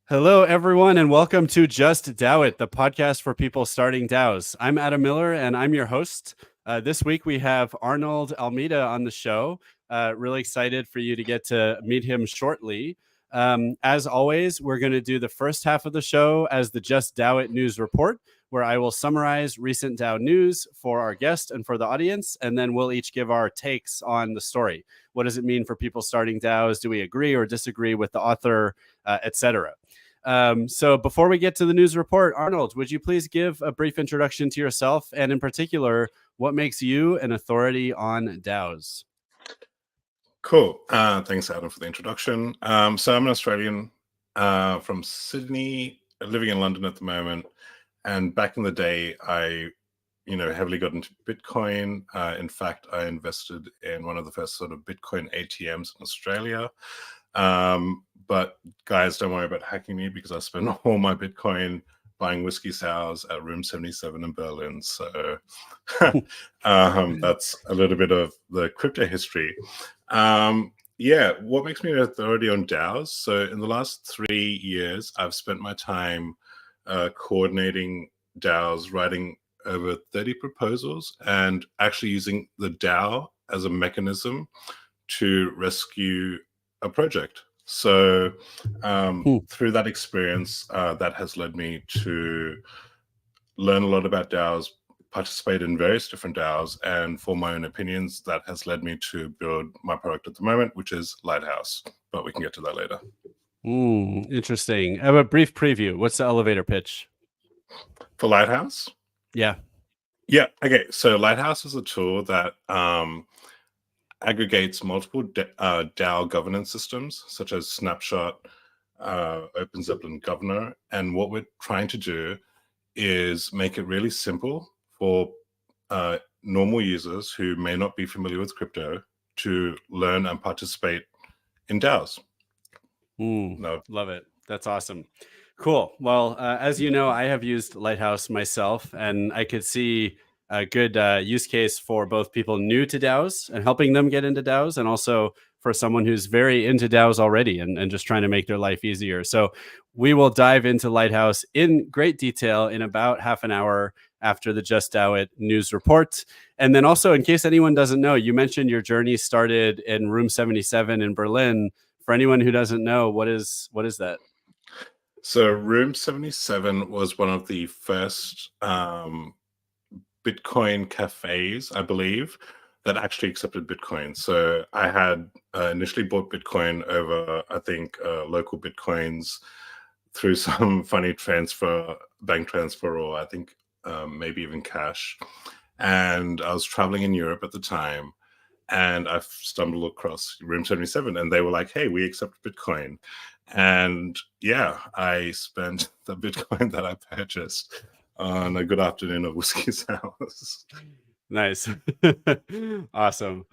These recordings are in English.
Hello, everyone, and welcome to Just DAO It, the podcast for people starting DAOs. I'm Adam Miller, and I'm your host. This week, we have Arnold Almeida on the show. Really excited for you to get to meet him shortly. As always, we're going to do the first half of the show as the Just DAO It news report, where I will summarize recent DAO news for our guest and for the audience, and then we'll each give our takes on the story. What does it mean for people starting DAOs? Do we agree or disagree with the author, etc.? So before we get to the news report, Arnold, would you please give a brief introduction to yourself and in particular, what makes you an authority on DAOs? Cool. Thanks, Adam, for the introduction. So I'm an Australian from Sydney, living in London at the moment. And back in the day, I heavily got into Bitcoin. In fact, I invested in one of the first sort of Bitcoin ATMs in Australia. But guys, don't worry about hacking me because I spent all my Bitcoin buying whiskey sours at Room 77 in Berlin. So that's a little bit of the crypto history. What makes me an authority on DAOs? So in the last 3 years, I've spent my time coordinating DAOs, writing over 30 proposals, and actually using the DAO as a mechanism to rescue a project. So through that experience, that has led me to learn a lot about DAOs, participate in various different DAOs, and form my own opinions. That has led me to build my product at the moment, which is Lighthouse. But we can get to that later. Interesting. I have a brief preview. What's the elevator pitch? For Lighthouse? Yeah. Okay. So Lighthouse is a tool that aggregates multiple DAO governance systems, such as Snapshot, Open Zeppelin Governor. And what we're trying to do is make it really simple for normal users who may not be familiar with crypto to learn and participate in DAOs. Love it. That's awesome. Cool. Well, as you know, I have used Lighthouse myself, and I could see a good use case for both people new to DAOs and helping them get into DAOs, and also for someone who's very into DAOs already and just trying to make their life easier. So we will dive into Lighthouse in great detail in about half an hour after the Just DAO It news report. And then also, in case anyone doesn't know, you mentioned your journey started in Room 77 in Berlin. For anyone who doesn't know, what is that? So Room 77 was one of the first Bitcoin cafes, I believe, that actually accepted Bitcoin. So I had initially bought Bitcoin over, I think, local Bitcoins through some funny bank transfer, or I think maybe even cash. And I was traveling in Europe at the time, and I stumbled across Room 77, and they were like, hey, we accept Bitcoin. And I spent the Bitcoin that I purchased on a good afternoon of whiskey sours. Nice. Awesome.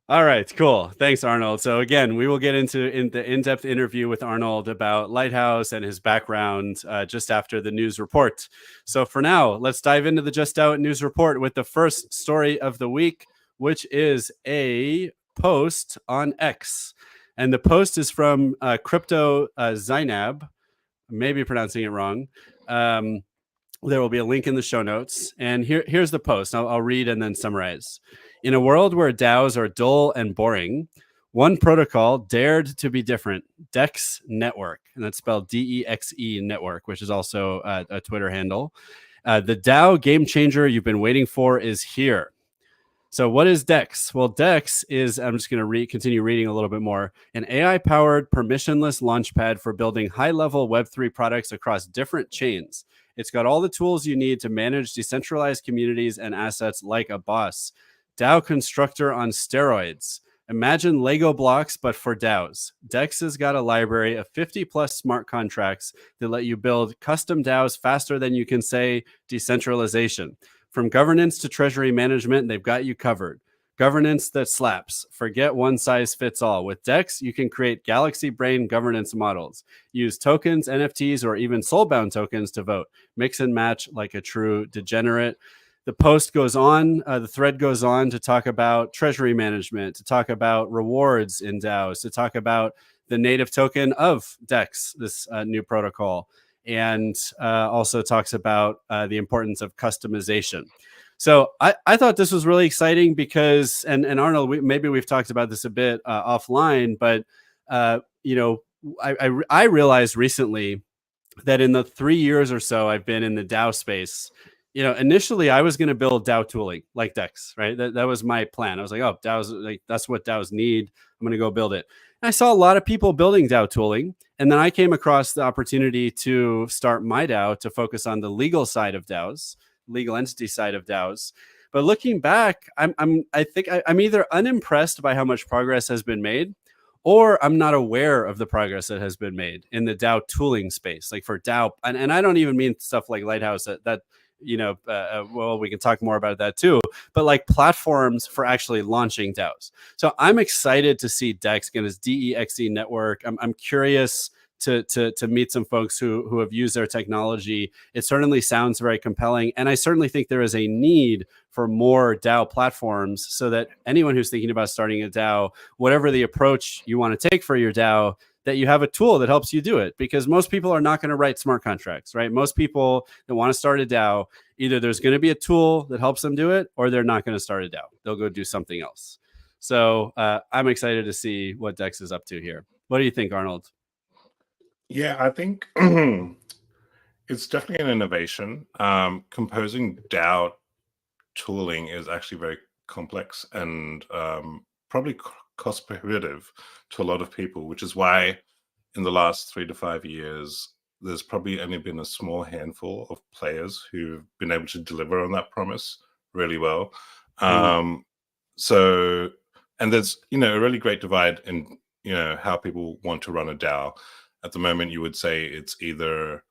All right, cool. Thanks, Arnold. So again, we will get into the in-depth interview with Arnold about Lighthouse and his background just after the news report. So for now, let's dive into the Just DAO It news report with the first story of the week, which is a post on X. And the post is from Crypto Zainab, maybe pronouncing it wrong. There will be a link in the show notes. And here's the post. I'll read and then summarize. In a world where DAOs are dull and boring, one protocol dared to be different, DEX Network. And that's spelled DEXE Network, which is also a Twitter handle. The DAO game changer you've been waiting for is here. So what is DEX? Well, DEX is, I'm just going to continue reading a little bit more, an AI-powered permissionless launchpad for building high-level Web3 products across different chains. It's got all the tools you need to manage decentralized communities and assets like a boss. DAO constructor on steroids. Imagine Lego blocks, but for DAOs. DEX has got a library of 50-plus smart contracts that let you build custom DAOs faster than you can say decentralization. From governance to treasury management, they've got you covered. Governance that slaps. Forget one size fits all. With DEX, you can create galaxy brain governance models. Use tokens, NFTs, or even soulbound tokens to vote. Mix and match like a true degenerate. The post goes on, the thread goes on to talk about treasury management, to talk about rewards in DAOs, to talk about the native token of DEX, this new protocol, and also talks about the importance of customization. So I thought this was really exciting because, and Arnold, maybe we've talked about this a bit offline, but you know, I realized recently that in the 3 years or so I've been in the DAO space, you know, initially I was going to build DAO tooling like DEX, right? That was my plan. I was like, oh, DAOs, like that's what DAOs need. I'm going to go build it. And I saw a lot of people building DAO tooling, and then I came across the opportunity to start my DAO to focus on the legal side of DAOs, legal entity side of DAOs. But looking back, I think I'm either unimpressed by how much progress has been made, or I'm not aware of the progress that has been made in the DAO tooling space, like for DAO. And I don't even mean stuff like Lighthouse that you know, well, we can talk more about that too, but like platforms for actually launching DAOs. So I'm excited to see DEX, again, this DEXE network. I'm curious to meet some folks who have used their technology. It certainly sounds very compelling. And I certainly think there is a need for more DAO platforms so that anyone who's thinking about starting a DAO, whatever the approach you want to take for your DAO, that you have a tool that helps you do it, because most people are not going to write smart contracts, right? Most people that want to start a DAO, either there's going to be a tool that helps them do it, or they're not going to start a DAO. They'll go do something else. So I'm excited to see what DEX is up to here. What do you think, Arnold? Yeah, I think it's definitely an innovation. Composing DAO tooling is actually very complex and probably cost prohibitive to a lot of people, which is why in the last 3 to 5 years, there's probably only been a small handful of players who've been able to deliver on that promise really well. So, and there's, you know, a really great divide in, you know, how people want to run a DAO. At the moment, you would say it's either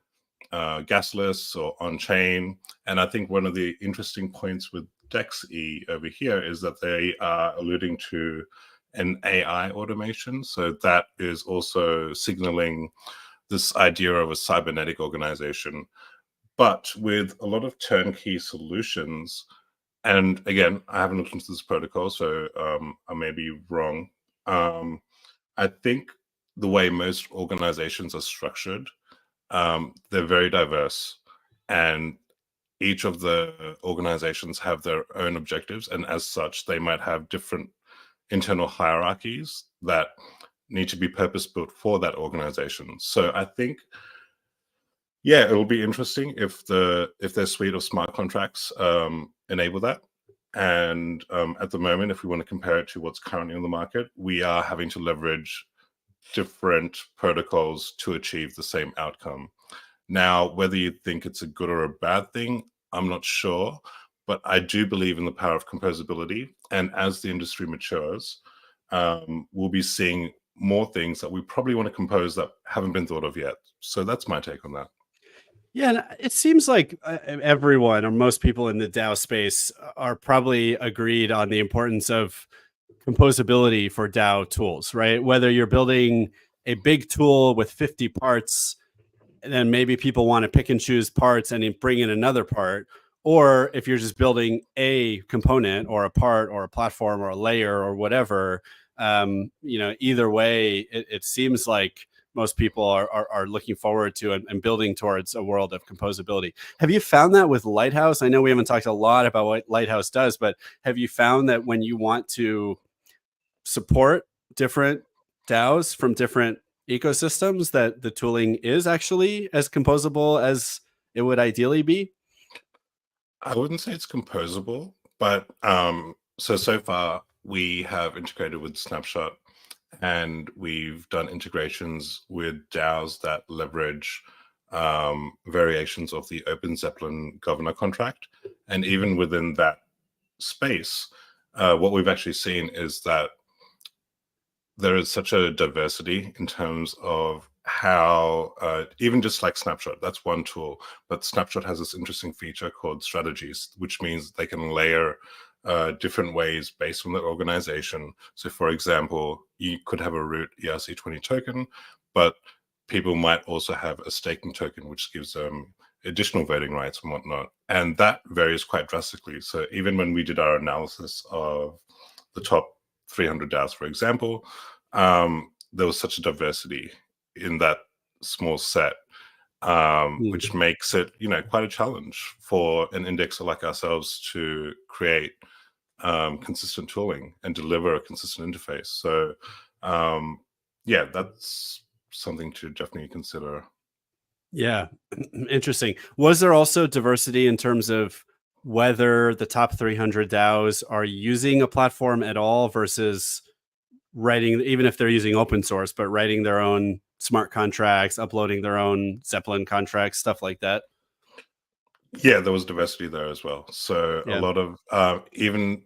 gasless or on-chain. And I think one of the interesting points with DEXE over here is that they are alluding to an AI automation. So that is also signaling this idea of a cybernetic organization, but with a lot of turnkey solutions. And again, I haven't looked into this protocol, so I may be wrong. I think the way most organizations are structured, they're very diverse, and each of the organizations have their own objectives, and as such, they might have different internal hierarchies that need to be purpose-built for that organization. So I think, yeah, it will be interesting if their suite of smart contracts enable that. And at the moment, if we want to compare it to what's currently on the market, we are having to leverage different protocols to achieve the same outcome. Now, whether you think it's a good or a bad thing, I'm not sure, but I do believe in the power of composability. And as the industry matures, we'll be seeing more things that we probably want to compose that haven't been thought of yet. So that's my take on that. Yeah, and it seems like everyone or most people in the DAO space are probably agreed on the importance of composability for DAO tools, right? Whether you're building a big tool with 50 parts, and then maybe people want to pick and choose parts and then bring in another part, or if you're just building a component or a part or a platform or a layer or whatever, you know, either way, it seems like most people are looking forward to and building towards a world of composability. Have you found that with Lighthouse? I know we haven't talked a lot about what Lighthouse does, but have you found that when you want to support different DAOs from different ecosystems, that the tooling is actually as composable as it would ideally be? I wouldn't say it's composable, but so far we have integrated with Snapshot, and we've done integrations with DAOs that leverage variations of the Open Zeppelin Governor contract. And even within that space, what we've actually seen is that there is such a diversity in terms of how, even just like Snapshot, that's one tool, but Snapshot has this interesting feature called strategies, which means they can layer different ways based on the organization. So for example, you could have a root ERC20 token, but people might also have a staking token, which gives them additional voting rights and whatnot. And that varies quite drastically. So even when we did our analysis of the top 300 DAOs, for example, there was such a diversity in that small set, which makes it, quite a challenge for an indexer like ourselves to create consistent tooling and deliver a consistent interface. So yeah, that's something to definitely consider. Yeah, interesting. Was there also diversity in terms of whether the top 300 DAOs are using a platform at all versus writing, even if they're using open source, but writing their own smart contracts, uploading their own Zeppelin contracts, stuff like that? Yeah, there was diversity there as well. So a Yeah. lot of even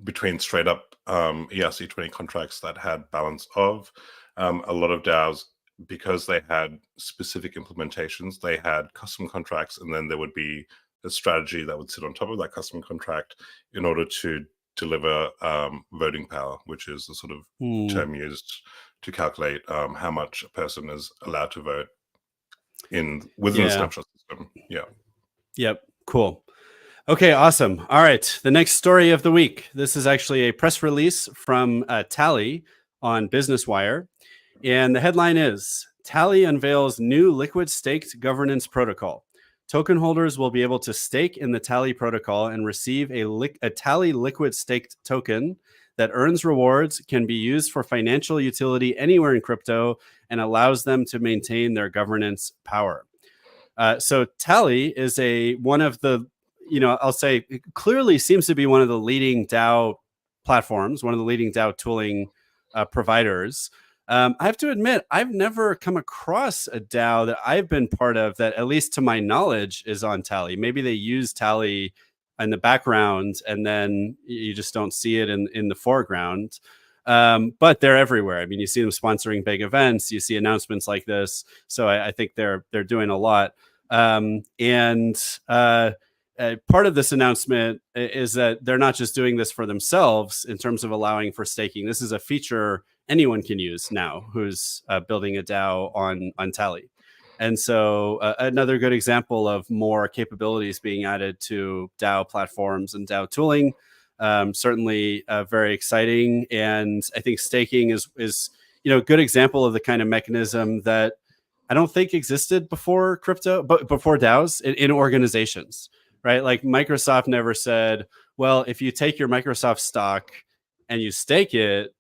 between straight up ERC20 contracts that had balance of, a lot of DAOs, because they had specific implementations, they had custom contracts, and then there would be a strategy that would sit on top of that custom contract in order to deliver voting power, which is the sort of term used to calculate how much a person is allowed to vote within the Yeah. snapshot system. Yeah. Yep. Cool. Okay, awesome. All right. The next story of the week. This is actually a press release from Tally on Business Wire. And the headline is Tally unveils new liquid staked governance protocol. Token holders will be able to stake in the Tally protocol and receive a Tally liquid staked token that earns rewards, can be used for financial utility anywhere in crypto, and allows them to maintain their governance power. So Tally is one of the, I'll say clearly seems to be one of the leading DAO platforms, one of the leading DAO tooling providers. I have to admit, I've never come across a DAO that I've been part of that, at least to my knowledge, is on Tally. Maybe they use Tally in the background and then you just don't see it in the foreground. But they're everywhere. I mean, you see them sponsoring big events, you see announcements like this. So I think they're doing a lot. Part of this announcement is that they're not just doing this for themselves in terms of allowing for staking. This is a feature anyone can use now who's building a DAO on Tally. And so another good example of more capabilities being added to DAO platforms and DAO tooling. Certainly very exciting. And I think staking is a good example of the kind of mechanism that I don't think existed before crypto, but before DAOs in organizations, right? Like Microsoft never said, well, if you take your Microsoft stock and you stake it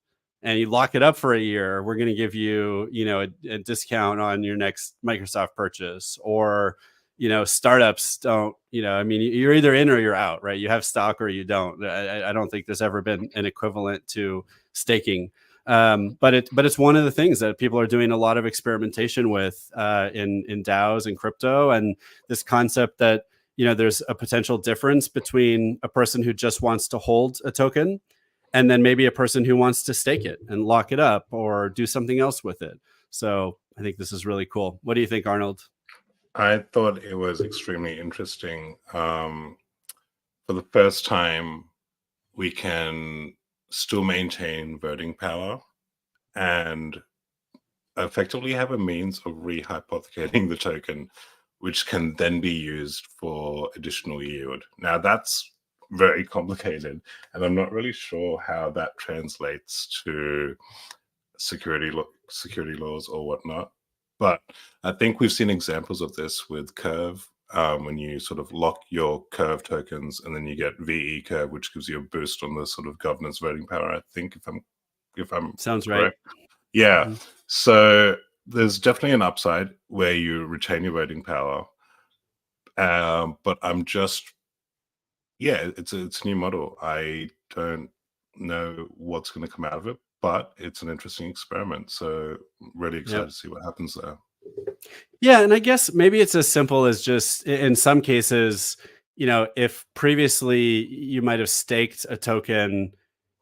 and you lock it up for a year, we're going to give you, a discount on your next Microsoft purchase. Or, startups don't, I mean, you're either in or you're out, right? You have stock or you don't. I don't think there's ever been an equivalent to staking. But it's one of the things that people are doing a lot of experimentation with in DAOs and crypto, and this concept that there's a potential difference between a person who just wants to hold a token and then maybe a person who wants to stake it and lock it up or do something else with it. So I think this is really cool. What do you think, Arnold? I thought it was extremely interesting. For the first time, we can still maintain voting power and effectively have a means of rehypothecating the token, which can then be used for additional yield. Now, that's very complicated, and I'm not really sure how that translates to security laws or whatnot. But I think we've seen examples of this with Curve, when you sort of lock your Curve tokens and then you get VE Curve, which gives you a boost on the sort of governance voting power. I think if I'm Sounds correct. right. Yeah. Mm-hmm. So there's definitely an upside where you retain your voting power. But I'm just, it's a new model. I don't know what's going to come out of it, but it's an interesting experiment. So really excited to see what happens there. Yeah. And I guess maybe it's as simple as just in some cases, if previously you might have staked a token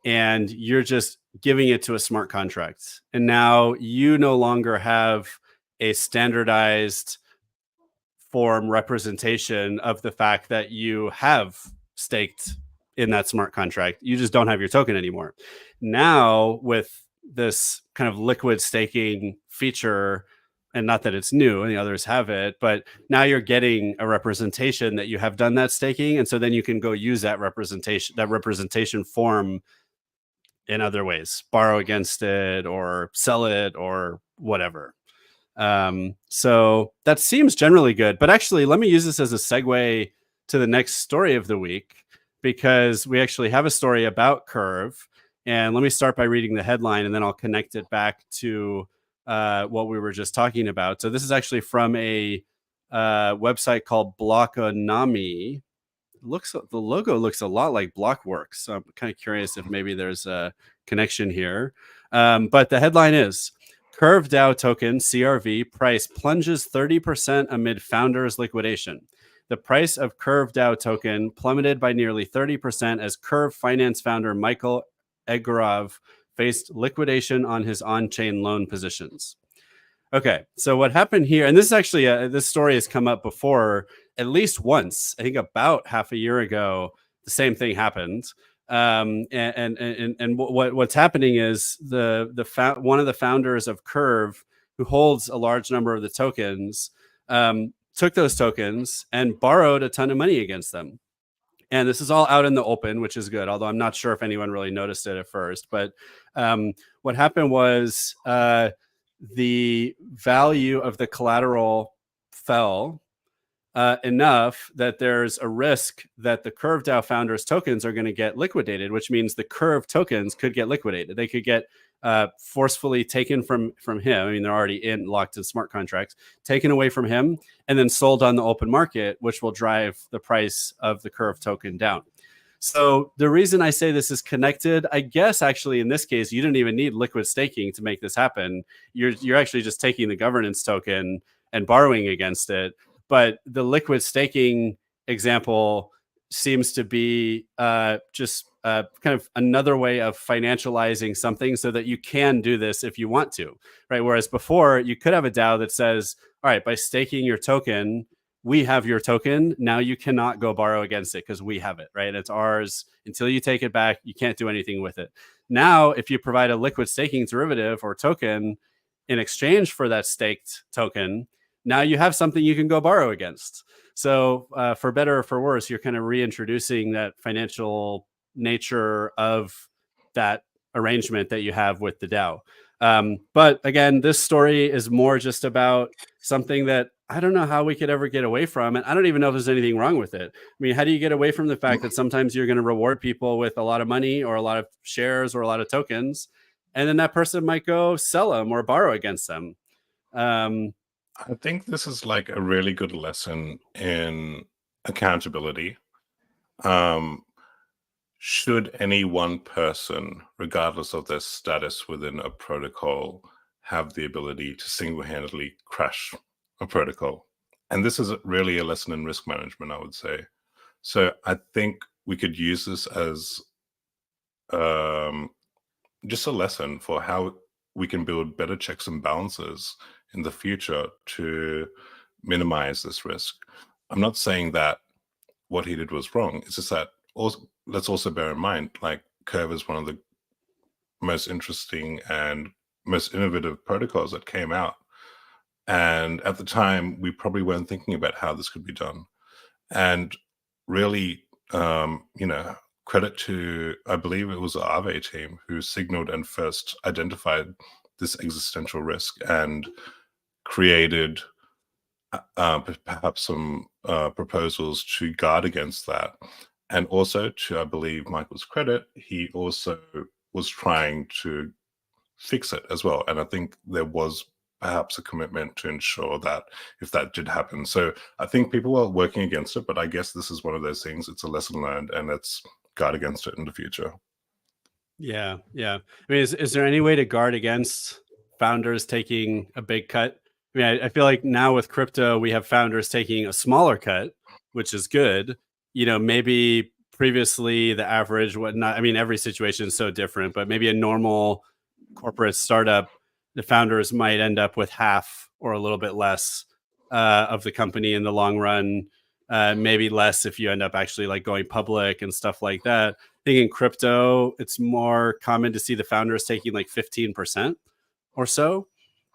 and you're just giving it to a smart contract, and now you no longer have a standardized form representation of the fact that you have staked in that smart contract. You just don't have your token anymore. Now, with this kind of liquid staking feature, and not that it's new and the others have it, but now you're getting a representation that you have done that staking. And so then you can go use that representation form in other ways, borrow against it or sell it or whatever. So that seems generally good, but actually let me use this as a segue to the next story of the week, because we actually have a story about Curve. And let me start by reading the headline, and then I'll connect it back to what we were just talking about. So this is actually from a website called Blockonomy. The logo looks a lot like Blockworks, so I'm kind of curious if maybe there's a connection here. But the headline is: Curve DAO token CRV price plunges 30% amid founders liquidation. The price of Curve DAO token plummeted by nearly 30% as Curve finance founder Michael Egorov faced liquidation on his on-chain loan positions. Okay, so what happened here, and this is actually this story has come up before at least once. I think about half a year ago, the same thing happened. And what's happening is one of the founders of Curve, who holds a large number of the tokens, took those tokens and borrowed a ton of money against them. And this is all out in the open, which is good, although I'm not sure if anyone really noticed it at first. But what happened was the value of the collateral fell enough that there's a risk that the Curve DAO founders' tokens are going to get liquidated, which means the Curve tokens could get liquidated. They could get forcefully taken from him. I mean, they're already locked in smart contracts, taken away from him, and then sold on the open market, which will drive the price of the Curve token down. So the reason I say this is connected, I guess actually in this case, you didn't even need liquid staking to make this happen. You're actually just taking the governance token and borrowing against it. But the liquid staking example seems to be just kind of another way of financializing something so that you can do this if you want to, right? Whereas before, you could have a DAO that says, all right, by staking your token, we have your token. Now you cannot go borrow against it because we have it, right? It's ours. Until you take it back, you can't do anything with it. Now, if you provide a liquid staking derivative or token in exchange for that staked token, now you have something you can go borrow against. So for better or for worse, you're kind of reintroducing that financial nature of that arrangement that you have with the DAO. But again, this story is more just about something that I don't know how we could ever get away from. And I don't even know if there's anything wrong with it. I mean, how do you get away from the fact that sometimes you're going to reward people with a lot of money or a lot of shares or a lot of tokens, and then that person might go sell them or borrow against them? I think this is like a really good lesson in accountability. Should any one person, regardless of their status within a protocol, have the ability to single-handedly crash a protocol? And this is really a lesson in risk management, I would say. So I think we could use this as just a lesson for how we can build better checks and balances in the future to minimize this risk. I'm not saying that what he did was wrong. It's just that let's also bear in mind, like, Curve is one of the most interesting and most innovative protocols that came out. And at the time, we probably weren't thinking about how this could be done. And really, credit to, I believe it was the Aave team who signaled and first identified this existential risk and created perhaps some proposals to guard against that. And also, to, I believe, Michael's credit, he also was trying to fix it as well. And I think there was perhaps a commitment to ensure that if that did happen. So I think people are working against it, but I guess this is one of those things. It's a lesson learned, and let's guard against it in the future. Yeah. I mean, is there any way to guard against founders taking a big cut? I mean, I feel like now with crypto, we have founders taking a smaller cut, which is good. Maybe previously the average, whatnot. I mean, every situation is so different, but maybe a normal corporate startup, the founders might end up with half or a little bit less of the company in the long run. Maybe less if you end up actually like going public and stuff like that. I think in crypto, it's more common to see the founders taking like 15% or so.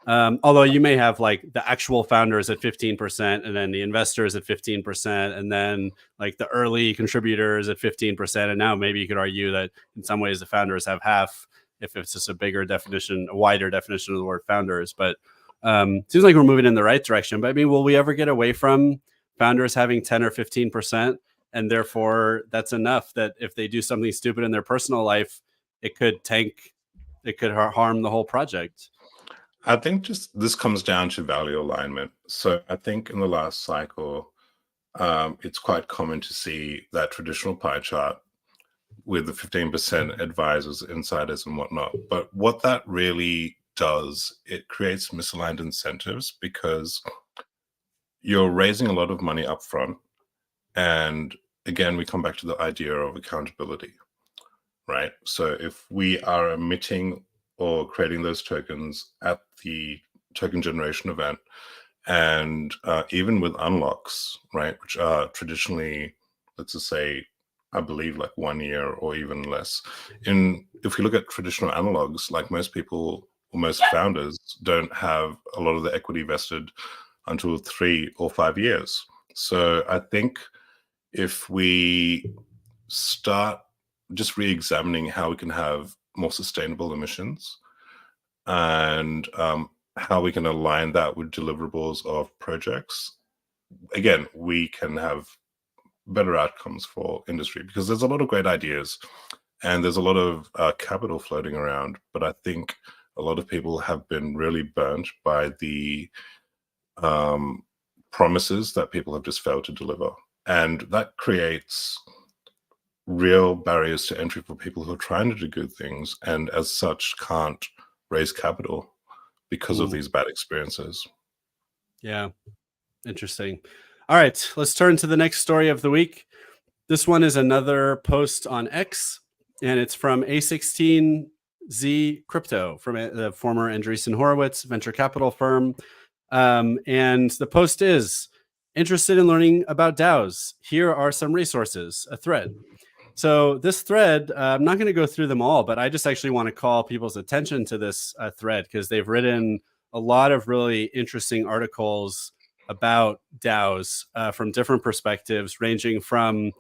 Although you may have like the actual founders at 15%, and then the investors at 15%, and then like the early contributors at 15%. And now maybe you could argue that in some ways the founders have half, if it's just a bigger definition, a wider definition of the word founders. But seems like we're moving in the right direction. But I mean, will we ever get away from founders having 10 or 15%? And therefore, that's enough that if they do something stupid in their personal life, it could tank, it could harm the whole project. I think just this comes down to value alignment. So I think in the last cycle, it's quite common to see that traditional pie chart with the 15% advisors, insiders, and whatnot. But what that really does, it creates misaligned incentives because you're raising a lot of money up front. And again, we come back to the idea of accountability, right? So if we are emitting or creating those tokens at the token generation event, and even with unlocks, right, which are traditionally, let's just say, I believe like 1 year or even less. If we look at traditional analogs, like most people or most founders don't have a lot of the equity vested until 3 or 5 years. So I think if we start just re-examining how we can have more sustainable emissions and how we can align that with deliverables of projects, again, we can have better outcomes for industry, because there's a lot of great ideas and there's a lot of capital floating around. But I think a lot of people have been really burnt by the promises that people have just failed to deliver. And that creates real barriers to entry for people who are trying to do good things and as such can't raise capital because of these bad experiences. Yeah, interesting. All right, let's turn to the next story of the week. This one is another post on X, and it's from A16Z Crypto, from the former Andreessen Horowitz venture capital firm. And the post is, interested in learning about DAOs? Here are some resources, a thread. So this thread, I'm not going to go through them all, but I just actually want to call people's attention to this thread because they've written a lot of really interesting articles about DAOs from different perspectives, ranging from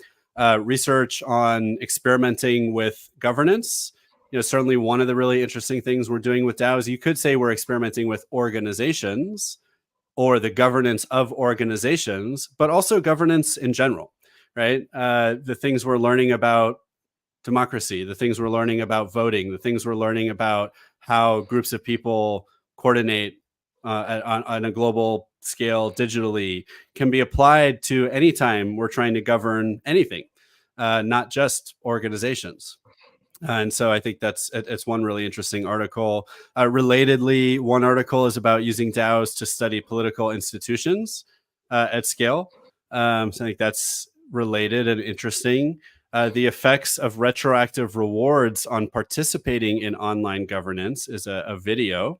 research on experimenting with governance. You know, certainly one of the really interesting things we're doing with DAOs, you could say we're experimenting with organizations or the governance of organizations, but also governance in general. Right? The things we're learning about democracy, the things we're learning about voting, the things we're learning about how groups of people coordinate on a global scale digitally can be applied to any time we're trying to govern anything, not just organizations. And so I think it's one really interesting article. Relatedly, one article is about using DAOs to study political institutions at scale. So I think that's related and interesting. The effects of retroactive rewards on participating in online governance is a video.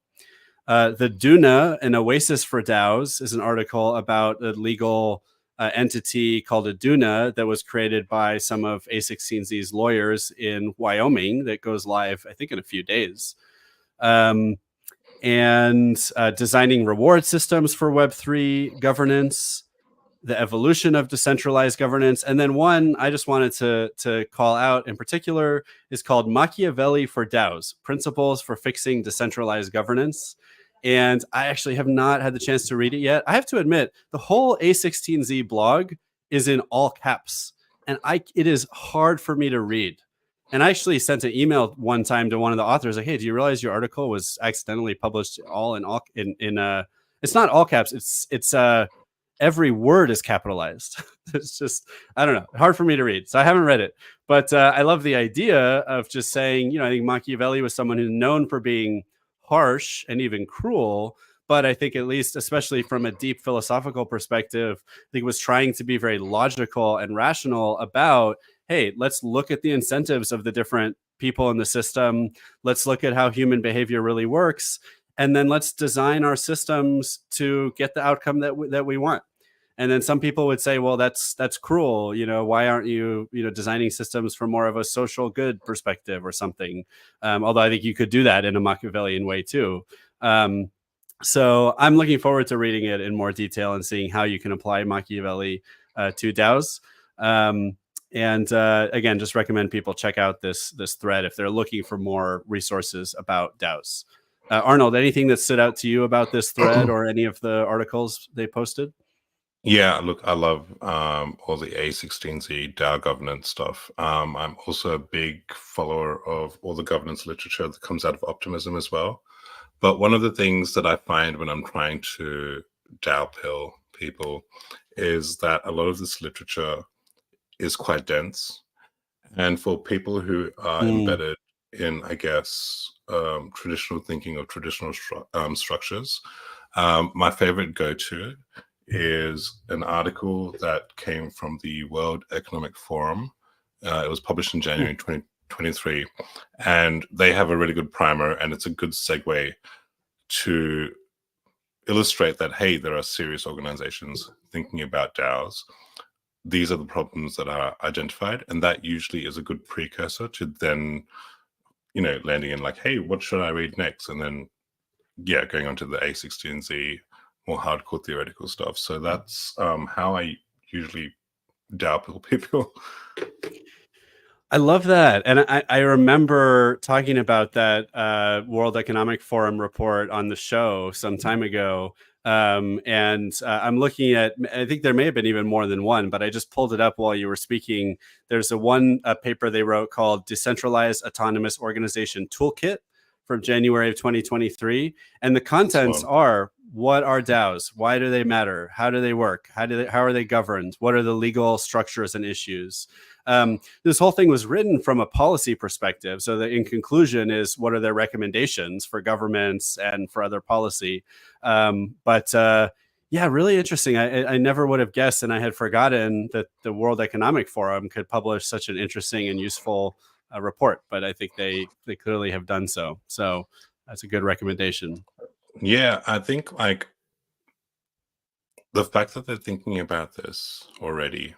The Duna, an oasis for DAOs, is an article about a legal entity called a Duna that was created by some of A16Z's lawyers in Wyoming that goes live, I think, in a few days. And designing reward systems for Web3 governance, the evolution of decentralized governance. And then one I just wanted to call out in particular is called Machiavelli for DAOs, Principles for Fixing Decentralized Governance. And I actually have not had the chance to read it yet. I have to admit, the whole A16Z blog is in all caps, and it is hard for me to read. And I actually sent an email one time to one of the authors, like, "Hey, do you realize your article was accidentally published it's not all caps. It's every word is capitalized." It's just, I don't know, hard for me to read. So I haven't read it, but I love the idea of just saying, you know, I think Machiavelli was someone who's known for being harsh and even cruel. But I think at least, especially from a deep philosophical perspective, I think was trying to be very logical and rational about, hey, let's look at the incentives of the different people in the system. Let's look at how human behavior really works. And then let's design our systems to get the outcome that we want. And then some people would say, well, that's cruel. You know, why aren't you designing systems for more of a social good perspective or something? Although I think you could do that in a Machiavellian way too. So I'm looking forward to reading it in more detail and seeing how you can apply Machiavelli to DAOs. And again, just recommend people check out this thread if they're looking for more resources about DAOs. Arnold, anything that stood out to you about this thread or any of the articles they posted? Yeah, look, I love all the A16Z DAO governance stuff. I'm also a big follower of all the governance literature that comes out of Optimism as well. But one of the things that I find when I'm trying to DAO pill people is that a lot of this literature is quite dense. And for people who are embedded in, I guess, traditional thinking of traditional structures, my favorite go-to is an article that came from the World Economic Forum. It was published in January 2023, and they have a really good primer, and it's a good segue to illustrate that, hey, there are serious organizations thinking about DAOs. These are the problems that are identified, and that usually is a good precursor to then, landing in like, hey, what should I read next? And then, going on to the A16Z, more hardcore theoretical stuff. So that's how I usually DAO people. I love that. And I remember talking about that World Economic Forum report on the show some time ago. And I'm looking at, I think there may have been even more than one, but I just pulled it up while you were speaking. There's a paper they wrote called Decentralized Autonomous Organization Toolkit from January of 2023. And the contents are, what are DAOs? Why do they matter? How do they work? How are they governed? What are the legal structures and issues? This whole thing was written from a policy perspective. So the in conclusion is, what are their recommendations for governments and for other policy? Yeah, really interesting. I never would have guessed, and I had forgotten that the World Economic Forum could publish such an interesting and useful report, but I think they clearly have done so. So that's a good recommendation. Yeah, I think like the fact that they're thinking about this already,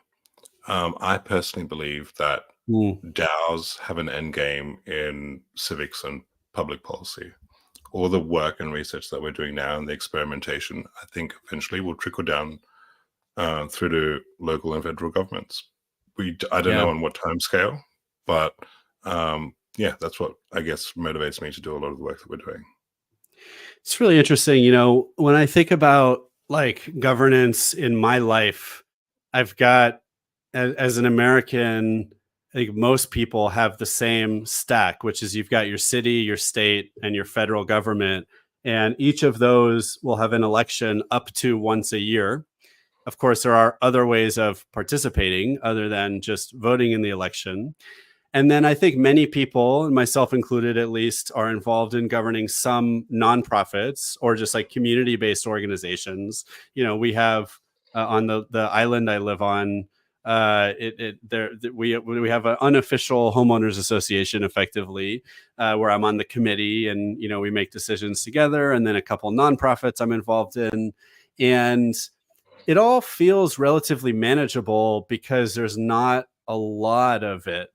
I personally believe that DAOs have an end game in civics and public policy. All the work and research that we're doing now and the experimentation, I think eventually will trickle down through to local and federal governments. I don't know on what time scale, but that's what I guess motivates me to do a lot of the work that we're doing. It's really interesting. When I think about like governance in my life, I've got, as an American, I think most people have the same stack, which is you've got your city, your state, and your federal government. And each of those will have an election up to once a year. Of course, there are other ways of participating other than just voting in the election. And then I think many people, myself included at least, are involved in governing some nonprofits or just like community-based organizations. We have on the island I live on, we have an unofficial homeowners association, effectively, where I'm on the committee, and we make decisions together. And then a couple nonprofits I'm involved in, and it all feels relatively manageable because there's not a lot of it.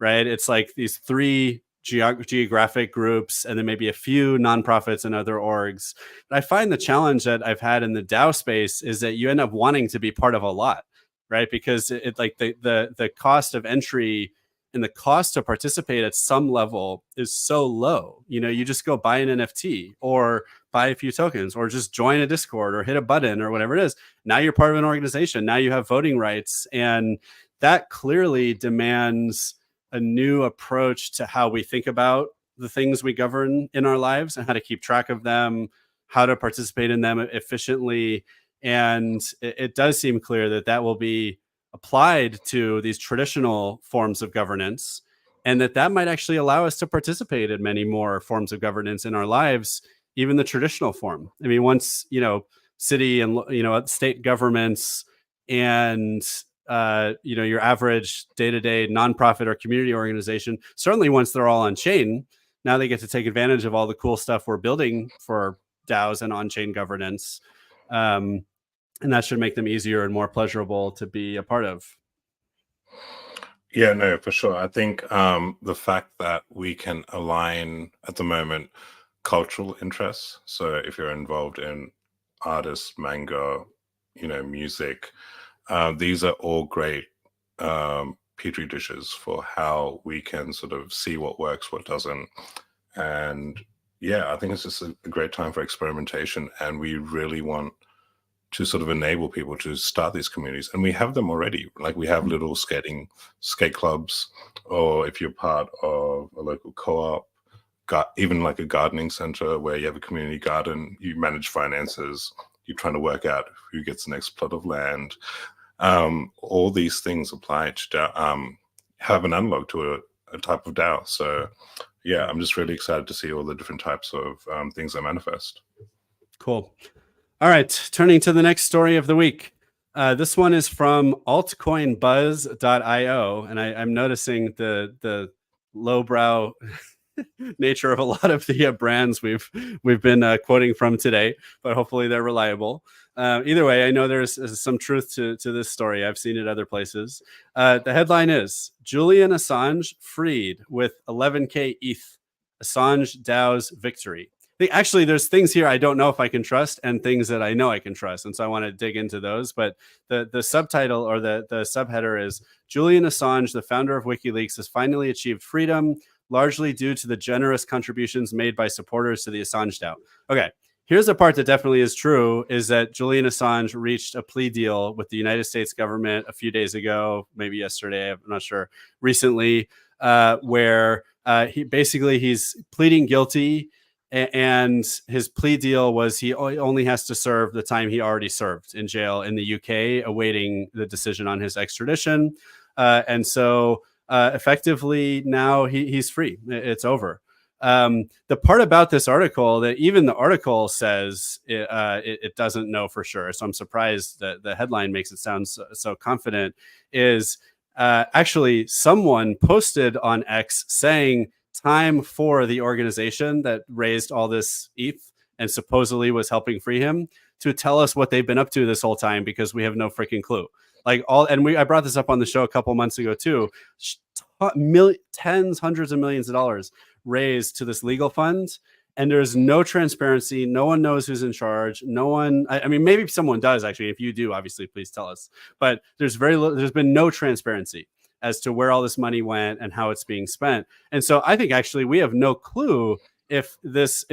Right? It's like these three geographic groups and then maybe a few nonprofits and other orgs. But I find the challenge that I've had in the DAO space is that you end up wanting to be part of a lot, right? Because it like the cost of entry and the cost to participate at some level is so low. You just go buy an NFT or buy a few tokens or just join a Discord or hit a button or whatever it is. Now you're part of an organization. Now you have voting rights, and that clearly demands a new approach to how we think about the things we govern in our lives and how to keep track of them, how to participate in them efficiently. And it does seem clear that that will be applied to these traditional forms of governance, and that might actually allow us to participate in many more forms of governance in our lives, even the traditional form. I mean, once, city and, state governments and your average day-to-day nonprofit or community organization, certainly once they're all on chain, now they get to take advantage of all the cool stuff we're building for DAOs and on-chain governance. And that should make them easier and more pleasurable to be a part of. Yeah, no, for sure. I think the fact that we can align at the moment cultural interests. So if you're involved in artists, manga, music, these are all great petri dishes for how we can sort of see what works, what doesn't. And yeah, I think it's just a great time for experimentation, and we really want to sort of enable people to start these communities. And we have them already. Like, we have little skate clubs, or if you're part of a local co-op, even like a gardening center where you have a community garden, you manage finances, you're trying to work out who gets the next plot of land. All these things apply to have an analog to a type of DAO. So yeah, I'm just really excited to see all the different types of things that manifest. Cool. All right, turning to the next story of the week. This one is from altcoinbuzz.io, and I'm noticing the lowbrow nature of a lot of the brands we've been quoting from today, but hopefully they're reliable. Either way, I know there's some truth to this story. I've seen it other places. The headline is Julian Assange freed with 11K ETH. Assange DAO's victory. Actually, there's things here I don't know if I can trust and things that I know I can trust. And so I want to dig into those. But the subtitle, or the subheader, is Julian Assange, the founder of WikiLeaks, has finally achieved freedom, largely due to the generous contributions made by supporters to the Assange DAO. Okay, here's the part that definitely is true, is that Julian Assange reached a plea deal with the United States government a few days ago, maybe yesterday, I'm not sure, recently, where he's pleading guilty. And his plea deal was he only has to serve the time he already served in jail in the UK, awaiting the decision on his extradition. And so effectively now he's free. It's over. The part about this article that even the article says it doesn't know for sure, so I'm surprised that the headline makes it sound so confident, is actually someone posted on X saying, time for the organization that raised all this ETH and supposedly was helping free him to tell us what they've been up to this whole time, because we have no freaking clue. Like I brought this up on the show a couple months ago too. Tens, hundreds of millions of dollars raised to this legal fund, and there's no transparency. No one knows who's in charge. No one. I mean, maybe someone does actually. If you do, obviously, please tell us. But there's there's been no transparency as to where all this money went and how it's being spent. And so I think actually we have no clue if this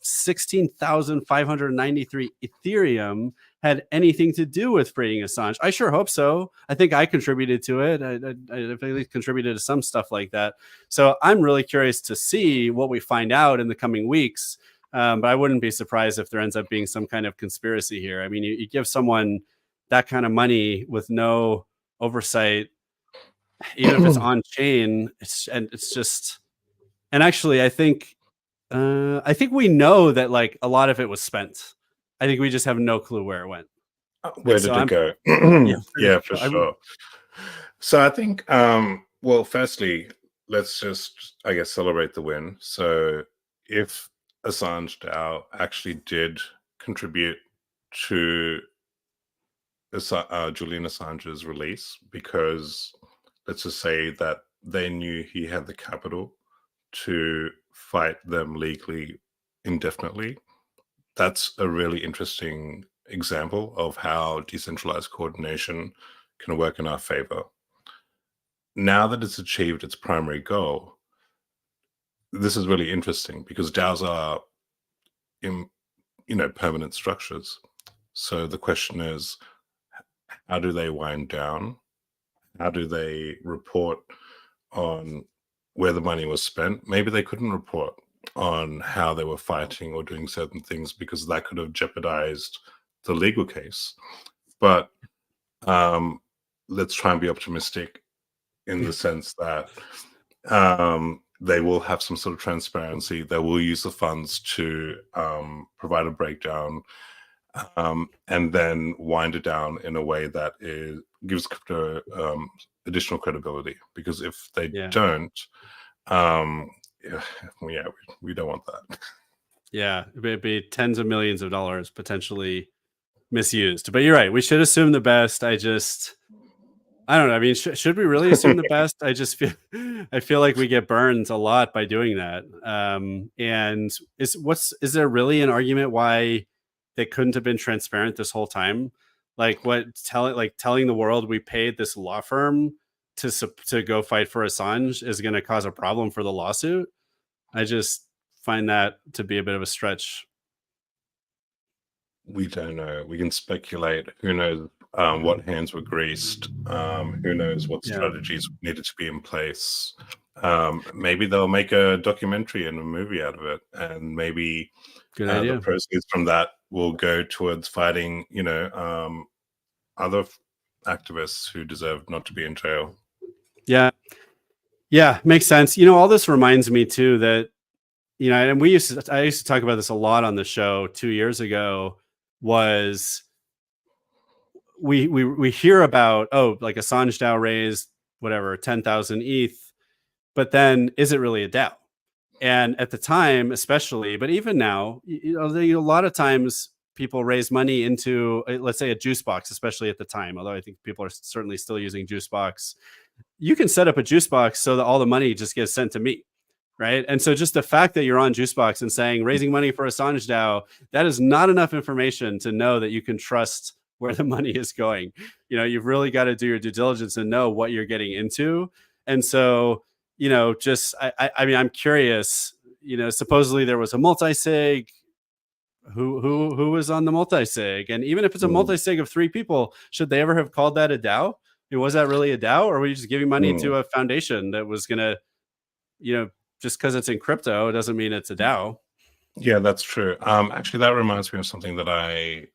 16,593 Ethereum had anything to do with freeing Assange. I sure hope so. I think I contributed to it. I at least contributed to some stuff like that. So I'm really curious to see what we find out in the coming weeks. But I wouldn't be surprised if there ends up being some kind of conspiracy here. I mean, you give someone that kind of money with no oversight, even if it's on chain, it's just. And actually, I think we know that like a lot of it was spent. I think we just have no clue where it went. Where did it go? Yeah, for sure. So I think, well, firstly, let's just, I guess, celebrate the win. So if Assange DAO actually did contribute to Julian Assange's release, because let's just say that they knew he had the capital to fight them legally indefinitely, that's a really interesting example of how decentralized coordination can work in our favor. Now that it's achieved its primary goal, this is really interesting because DAOs are permanent structures. So the question is, how do they wind down? How do they report on where the money was spent? Maybe they couldn't report on how they were fighting or doing certain things because that could have jeopardized the legal case. But let's try and be optimistic in the sense that they will have some sort of transparency. They will use the funds to provide a breakdown and then wind it down in a way that gives crypto additional credibility. Because if they don't, we don't want that. Yeah, it'd be tens of millions of dollars potentially misused. But you're right. We should assume the best. I just, I don't know. I mean, should we really assume the best? I feel like we get burned a lot by doing that. And is there really an argument why they couldn't have been transparent this whole time? Like telling the world we paid this law firm to go fight for Assange is going to cause a problem for the lawsuit. I just find that to be a bit of a stretch. We don't know. We can speculate. Who knows what hands were greased? Who knows what Yeah. strategies needed to be in place? Maybe they'll make a documentary and a movie out of it, and maybe Good idea. the proceeds from that will go towards fighting, other activists who deserve not to be in jail. Yeah. Yeah, makes sense. All this reminds me too that, and I used to talk about this a lot on the show 2 years ago, was we hear about, like Assange DAO raised whatever 10,000 ETH, but then is it really a DAO? And at the time, especially, but even now, a lot of times people raise money into, let's say, a juice box, especially at the time, although I think people are certainly still using juice box. You can set up a juice box so that all the money just gets sent to me. Right. And so just the fact that you're on Juicebox and saying raising money for Assange DAO, that is not enough information to know that you can trust where the money is going. You've really got to do your due diligence and know what you're getting into. And so, just I mean, I'm curious, supposedly there was a multi-sig. Who was on the multi-sig? And even if it's a multi-sig of 3 people, should they ever have called that a DAO? Was that really a DAO, or were you just giving money to a foundation that was gonna, just because it's in crypto doesn't mean it's a DAO. Yeah, that's true. Actually, that reminds me of something that I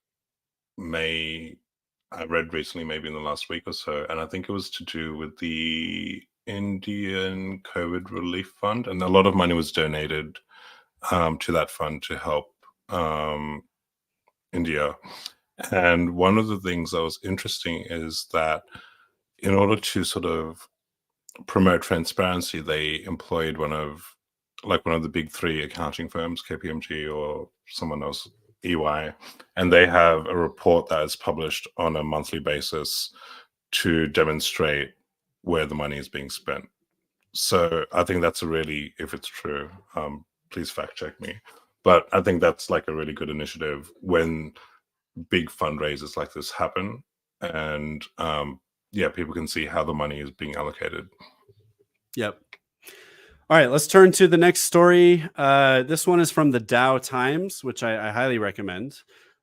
read recently, maybe in the last week or so, and I think it was to do with the Indian COVID relief fund, and a lot of money was donated to that fund to help India. And one of the things that was interesting is that in order to sort of promote transparency, they employed one of the big 3 accounting firms, KPMG or someone else, EY, and they have a report that is published on a monthly basis to demonstrate where the money is being spent. So I think that's if it's true, please fact check me. But I think that's like a really good initiative when big fundraisers like this happen, and people can see how the money is being allocated. Yep. All right, let's turn to the next story. This one is from the DAO Times, which I highly recommend.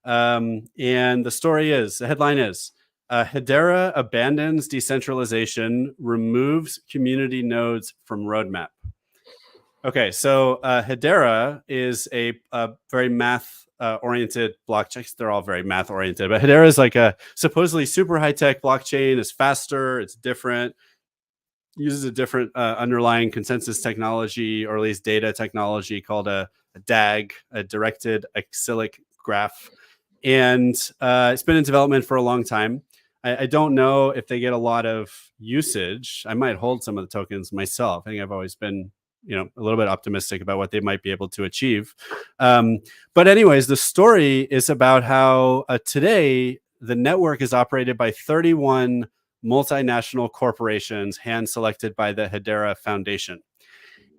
And the headline is, Hedera abandons decentralization, removes community nodes from roadmap. Okay, so Hedera is a very math-oriented blockchain. They're all very math-oriented, but Hedera is like a supposedly super high-tech blockchain. It's faster, it's different, uses a different underlying consensus technology, or at least data technology, called a DAG, a directed acyclic graph. And it's been in development for a long time. I don't know if they get a lot of usage. I might hold some of the tokens myself. I think I've always been a little bit optimistic about what they might be able to achieve. But anyways, the story is about how today the network is operated by 31 multinational corporations hand-selected by the Hedera Foundation.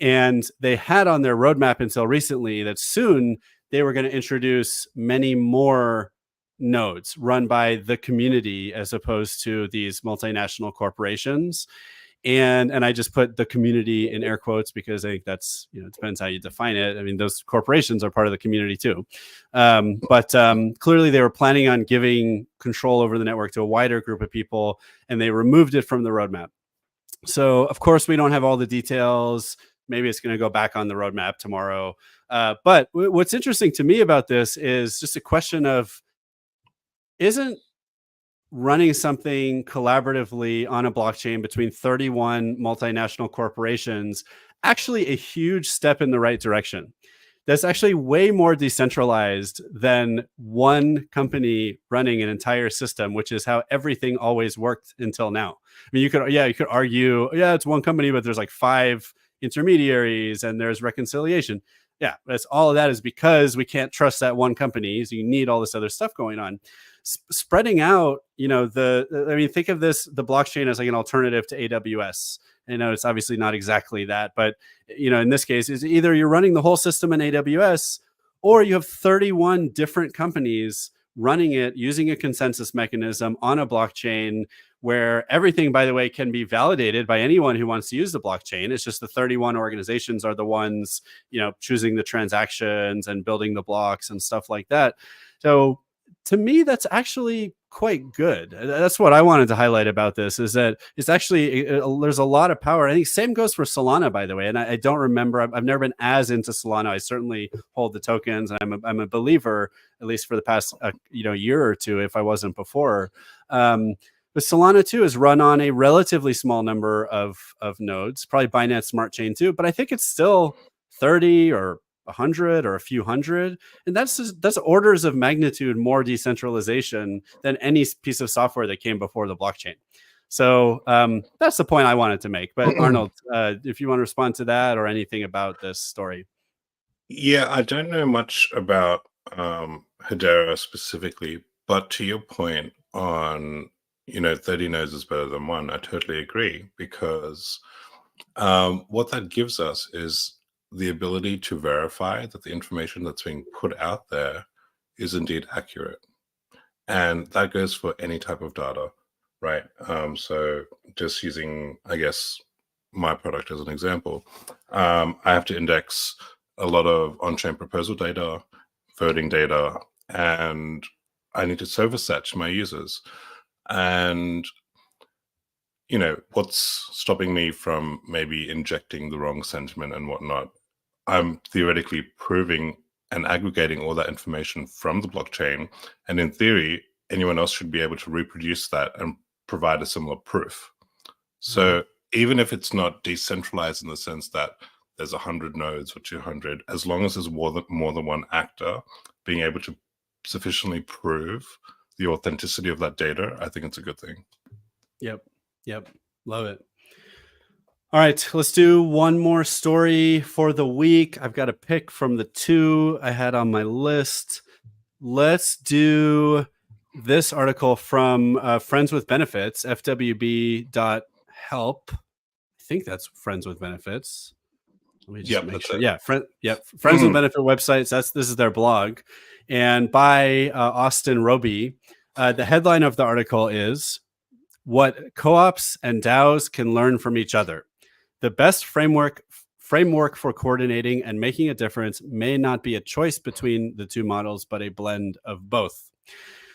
And they had on their roadmap until recently that soon they were going to introduce many more nodes run by the community as opposed to these multinational corporations. And I just put the community in air quotes because I think that's, it depends how you define it. I mean, those corporations are part of the community too. But clearly they were planning on giving control over the network to a wider group of people, and they removed it from the roadmap. So of course we don't have all the details. Maybe it's going to go back on the roadmap tomorrow. But what's interesting to me about this is just a question of, isn't running something collaboratively on a blockchain between 31 multinational corporations actually a huge step in the right direction? That's actually way more decentralized than one company running an entire system, which is how everything always worked until now. I mean, you could argue, it's one company, but there's like 5 intermediaries and there's reconciliation. Yeah, all of that is because we can't trust that one company. So you need all this other stuff going on. spreading out, you know, I mean, think of the blockchain as like an alternative to AWS. You know, it's obviously not exactly that, but, you know, in this case, is either you're running the whole system in AWS, or you have 31 different companies running it using a consensus mechanism on a blockchain, where everything, by the way, can be validated by anyone who wants to use the blockchain. It's just the 31 organizations are the ones, you know, choosing the transactions and building the blocks and stuff like that. So to me, that's actually quite good. That's what I wanted to highlight about this, is that it's actually, there's a lot of power. I think same goes for Solana, by the way. And I don't remember, I've never been as into Solana. I certainly hold the tokens, and I'm a believer, at least for the past you know, year or two, if I wasn't before. But Solana too is run on a relatively small number of nodes, probably Binance Smart Chain too, but I think it's still 30 or 100 or a few hundred, and that's orders of magnitude more decentralization than any piece of software that came before the blockchain. So that's the point I wanted to make. But Arnold, if you want to respond to that or anything about this story. Yeah, I don't know much about Hedera specifically, but to your point on, you know, 30 nodes is better than one, I totally agree, because what that gives us is the ability to verify that the information that's being put out there is indeed accurate. And that goes for any type of data, right? So just using, I guess, my product as an example, I have to index a lot of on-chain proposal data, voting data, and I need to service that to my users. And you know, what's stopping me from maybe injecting the wrong sentiment and whatnot? I'm theoretically proving and aggregating all that information from the blockchain. And in theory, anyone else should be able to reproduce that and provide a similar proof. So even if it's not decentralized in the sense that there's 100 nodes or 200, as long as there's more than one actor being able to sufficiently prove the authenticity of that data, I think it's a good thing. Yep. Love it. All right, let's do one more story for the week. I've got a pick from the two I had on my list. Let's do this article from Friends with Benefits, fwb.help. I think that's Friends with Benefits. Let me just make sure. Yeah, Friends with Benefit websites. This is their blog, and by Austin Roby. The headline of the article is "What Co-ops and DAOs Can Learn from Each Other. The best framework for coordinating and making a difference may not be a choice between the two models, but a blend of both."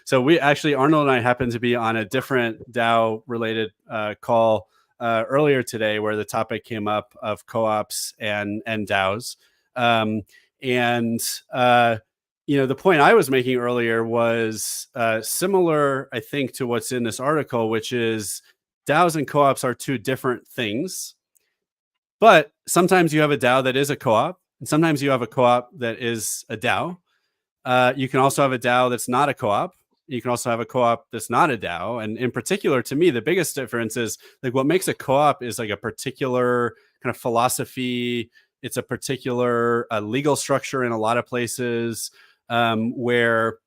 So we actually, Arnold and I happened to be on a different DAO related call earlier today, where the topic came up of co-ops and DAOs. You know, the point I was making earlier was similar, I think, to what's in this article, which is DAOs and co-ops are two different things. But sometimes you have a DAO that is a co-op, and sometimes you have a co-op that is a DAO. You can also have a DAO that's not a co-op. You can also have a co-op that's not a DAO. And in particular, to me, the biggest difference is like what makes a co-op is like a particular kind of philosophy. It's a particular legal structure in a lot of places, where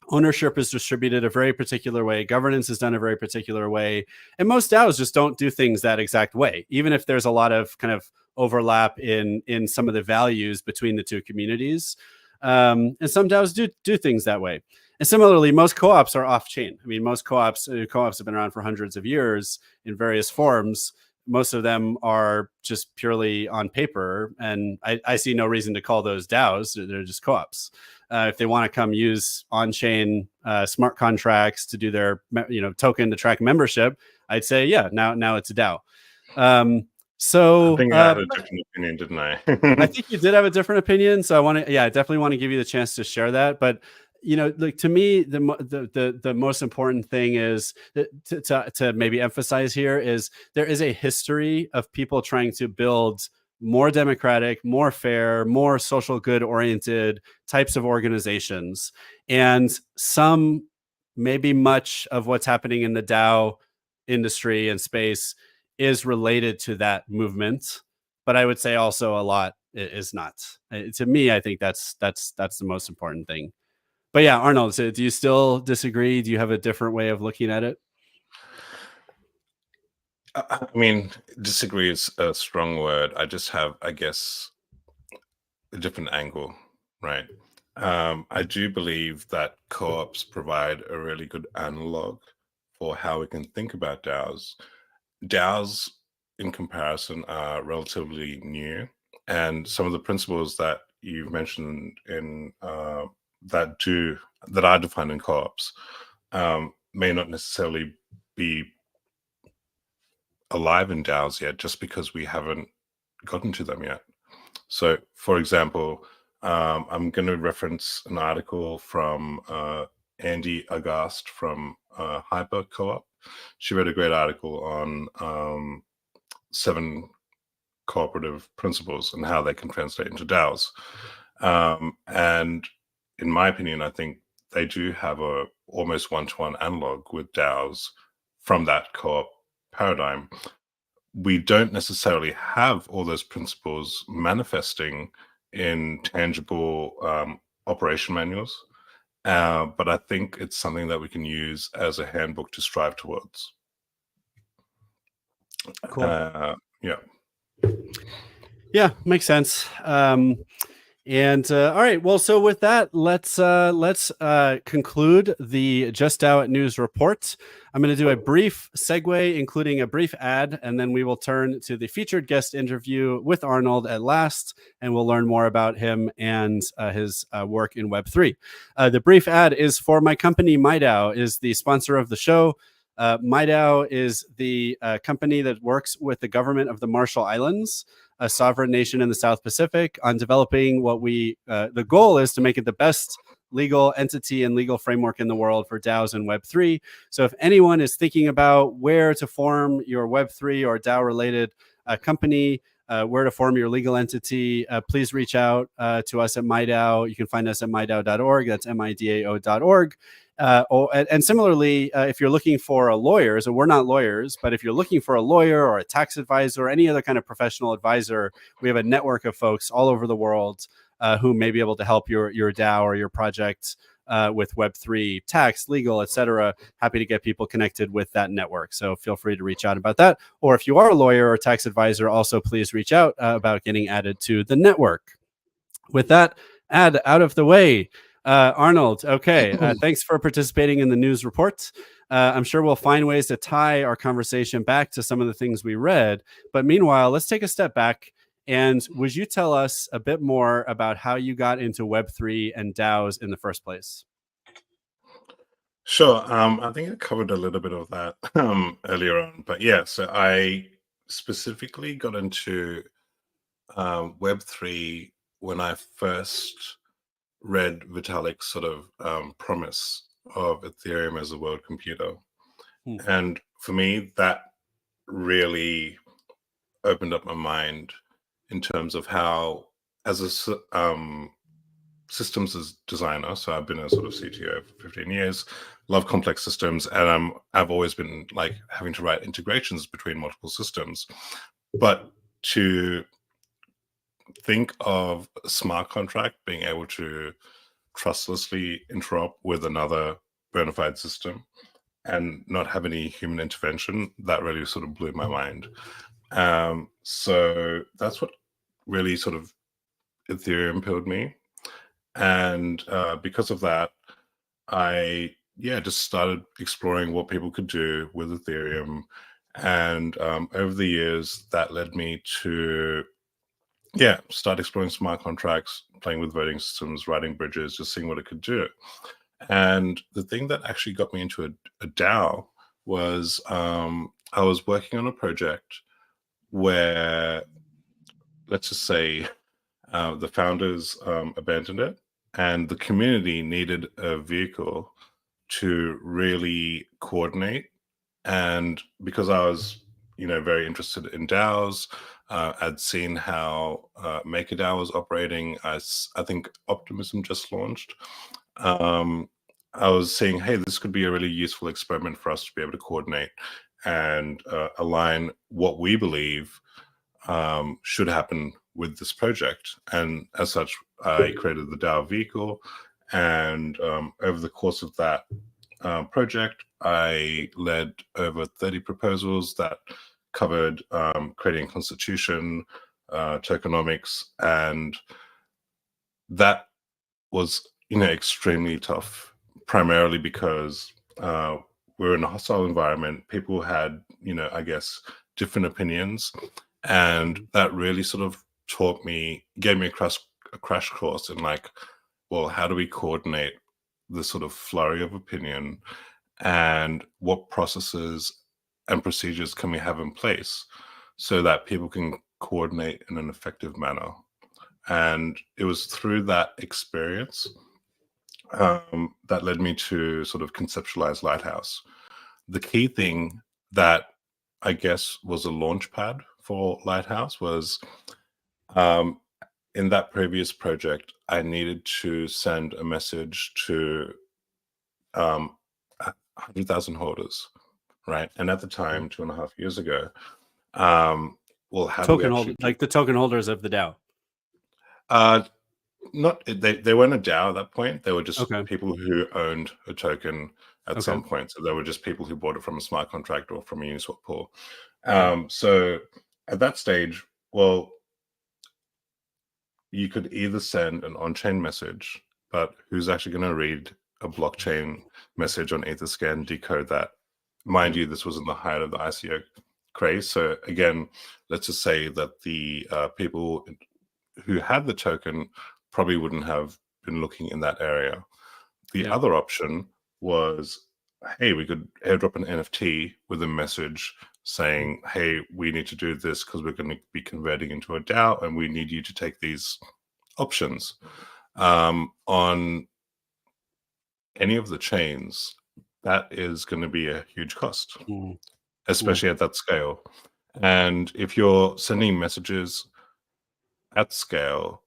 ownership is distributed a very particular way. Governance is done a very particular way. And most DAOs just don't do things that exact way, even if there's a lot of kind of overlap in some of the values between the two communities. And some DAOs do things that way. And similarly, most co-ops are off-chain. I mean, most co-ops have been around for hundreds of years in various forms. Most of them are just purely on paper, and I see no reason to call those DAOs. They're just co-ops. If they want to come use on-chain smart contracts to do their token to track membership, I'd say, yeah, now it's a DAO. So I think I had a different opinion, didn't I? I think you did have a different opinion. So I definitely want to give you the chance to share that. But like to me, the most important thing is to maybe emphasize here is there is a history of people trying to build more democratic, more fair, more social good oriented types of organizations. And some, maybe much of what's happening in the DAO industry and space is related to that movement. But I would say also a lot is not. To me, I think that's the most important thing. But yeah, Arnold, so do you still disagree? Do you have a different way of looking at it? I mean, disagree is a strong word. I just have, I guess, a different angle, right? I do believe that co-ops provide a really good analog for how we can think about DAOs. DAOs, in comparison, are relatively new, and some of the principles that you've mentioned in that are defined in co-ops may not necessarily be alive in DAOs yet, just because we haven't gotten to them yet. So, for example, I'm going to reference an article from Andy Agast from Hyper Co-op. She wrote a great article on 7 cooperative principles and how they can translate into DAOs. And in my opinion, I think they do have a almost one-to-one analog with DAOs from that co-op paradigm. We don't necessarily have all those principles manifesting in tangible operation manuals, but I think it's something that we can use as a handbook to strive towards. Cool. Yeah. Yeah, makes sense. And all right, well, so with that, let's conclude the Just DAO It news report. I'm going to do a brief segue, including a brief ad, and then we will turn to the featured guest interview with Arnold at last, and we'll learn more about him and his work in Web3. The brief ad is for my company, MyDAO, is the sponsor of the show. MyDAO is the company that works with the government of the Marshall Islands, a sovereign nation in the South Pacific, on developing what the goal is to make it the best legal entity and legal framework in the world for DAOs and Web3. So if anyone is thinking about where to form your Web3 or DAO related company, where to form your legal entity, please reach out to us at MyDAO. You can find us at mydao.org. That's MIDAO.org. And similarly, if you're looking for a lawyer, so we're not lawyers, but if you're looking for a lawyer or a tax advisor or any other kind of professional advisor, we have a network of folks all over the world who may be able to help your DAO or your project with Web3, tax, legal, etc. Happy to get people connected with that network. So feel free to reach out about that. Or if you are a lawyer or tax advisor, also please reach out about getting added to the network. With that ad out of the way, Arnold, okay, thanks for participating in the news report. I'm sure we'll find ways to tie our conversation back to some of the things we read. But meanwhile, let's take a step back. And would you tell us a bit more about how you got into Web3 and DAOs in the first place? Sure. I think I covered a little bit of that earlier on. But yeah, so I specifically got into Web3 when I first read Vitalik's sort of promise of Ethereum as a world computer. And for me, that really opened up my mind in terms of how, as a systems designer, so I've been a sort of CTO for 15 years, love complex systems, and I've always been like having to write integrations between multiple systems. But to think of a smart contract being able to trustlessly interop with another bona fide system and not have any human intervention, that really sort of blew my mind. So that's what really sort of Ethereum pilled me. And because of that, I just started exploring what people could do with Ethereum. And over the years, that led me to start exploring smart contracts, playing with voting systems, writing bridges, just seeing what it could do. And the thing that actually got me into a DAO was I was working on a project where, let's just say, the founders abandoned it, and the community needed a vehicle to really coordinate. And because I was, very interested in DAOs, I'd seen how MakerDAO was operating. I think Optimism just launched. I was saying, hey, this could be a really useful experiment for us to be able to coordinate and align what we believe should happen with this project. And as such, I created the DAO vehicle, And over the course of that project, I led over 30 proposals that covered creating a constitution, tokenomics, and that was extremely tough, primarily because we're in a hostile environment. People had, I guess, different opinions, and that really sort of gave me a crash course in like, well, how do we coordinate this sort of flurry of opinion, and what processes and procedures can we have in place so that people can coordinate in an effective manner? And it was through that experience that led me to sort of conceptualize Lighthouse. The key thing that I guess was a launch pad for Lighthouse was in that previous project, I needed to send a message to 100,000 holders, right? And at the time, 2.5 years ago, well, how do we actually like the token holders of the DAO? Not they weren't a DAO at that point. They were just Okay. people who owned a token at Okay. some point. So they were just people who bought it from a smart contract or from a Uniswap pool. Okay. So at that stage, well, you could either send an on-chain message, but who's actually going to read a blockchain message on Etherscan, decode that? Mind you, this was in the height of the ICO craze. So again, let's just say that the people who had the token probably wouldn't have been looking in that area. The other option was, hey, we could airdrop an NFT with a message saying, hey, we need to do this because we're going to be converting into a DAO and we need you to take these options. On any of the chains, that is going to be a huge cost, especially at that scale. And if you're sending messages at scale,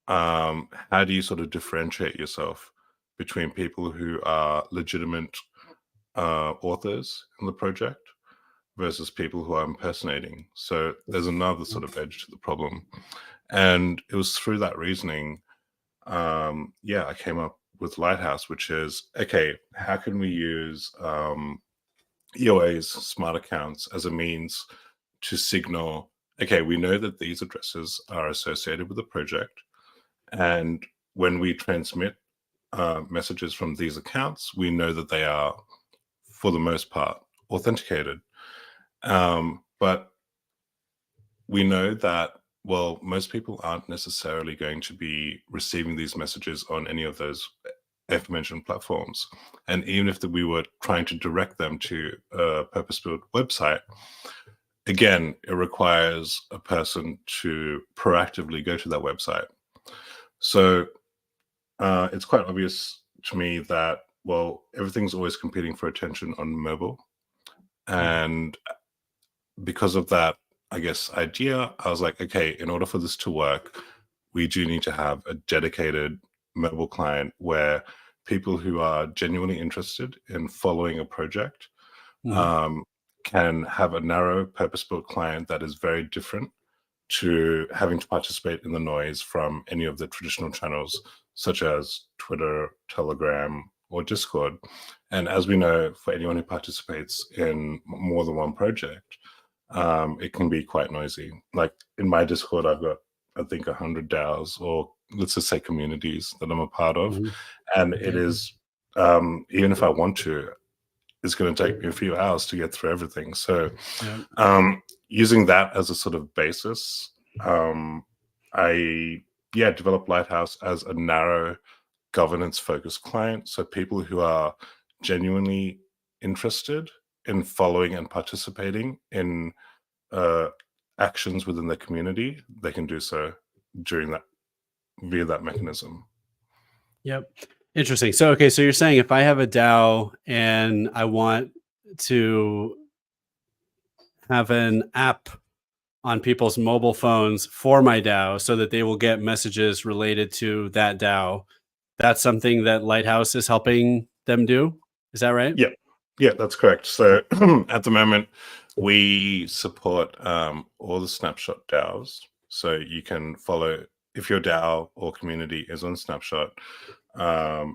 how do you sort of differentiate yourself between people who are legitimate authors in the project versus people who are impersonating? So there's another sort of edge to the problem. And it was through that reasoning, I came up with Lighthouse, which is, okay, how can we use EOA's smart accounts as a means to signal, okay, we know that these addresses are associated with the project. And when we transmit messages from these accounts, we know that they are, for the most part, authenticated. But we know that, well, most people aren't necessarily going to be receiving these messages on any of those aforementioned platforms. And even if we were trying to direct them to a purpose-built website, again, it requires a person to proactively go to that website. So it's quite obvious to me that, well, everything's always competing for attention on mobile. And because of that, I guess, idea, I was like, okay, in order for this to work, we do need to have a dedicated mobile client where people who are genuinely interested in following a project can have a narrow purpose-built client that is very different to having to participate in the noise from any of the traditional channels, such as Twitter, Telegram, or Discord. And as we know, for anyone who participates in more than one project, it can be quite noisy. Like in my Discord, I've got, I think, 100 DAOs, or let's just say communities that I'm a part of. And it is, even if I want to, it's going to take me a few hours to get through everything. So using that as a sort of basis, I developed Lighthouse as a narrow governance-focused client. So people who are genuinely interested in following and participating in actions within the community, they can do so via that mechanism. Yep. Interesting. So, okay. So you're saying if I have a DAO and I want to have an app on people's mobile phones for my DAO so that they will get messages related to that DAO, that's something that Lighthouse is helping them do. Is that right? Yeah, that's correct. So at the moment, we support all the Snapshot DAOs. So you can follow, if your DAO or community is on Snapshot,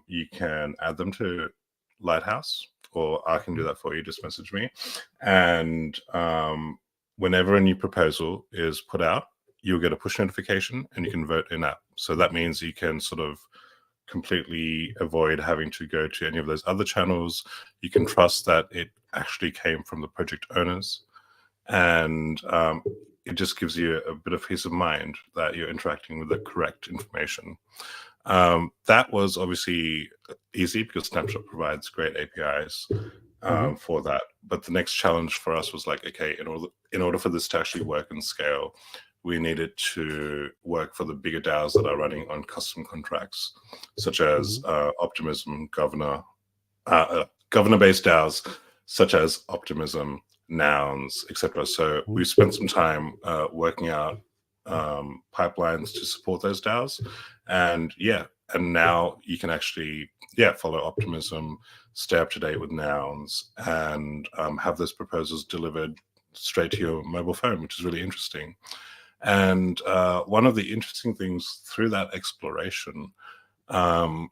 you can add them to Lighthouse, or I can do that for you. Just message me. And whenever a new proposal is put out, you'll get a push notification and you can vote in app. So that means you can sort of completely avoid having to go to any of those other channels. You can trust that it actually came from the project owners. And it just gives you a bit of peace of mind that you're interacting with the correct information. That was obviously easy because Snapshot provides great APIs for that. But the next challenge for us was like, okay, in order for this to actually work and scale, we needed to work for the bigger DAOs that are running on custom contracts, such as Optimism, Governor-based DAOs, such as Optimism, Nouns, etc. So we spent some time working out pipelines to support those DAOs, and now you can actually follow Optimism, stay up to date with Nouns, and have those proposals delivered straight to your mobile phone, which is really interesting. And one of the interesting things through that exploration, a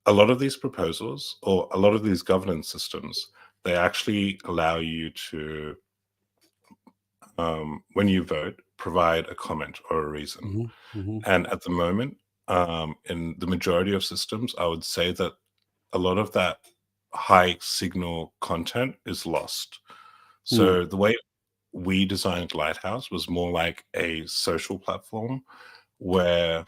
lot of these proposals or a lot of these governance systems, they actually allow you to, when you vote, provide a comment or a reason. And at the moment, in the majority of systems, I would say that a lot of that high signal content is lost. So the way we designed Lighthouse was more like a social platform where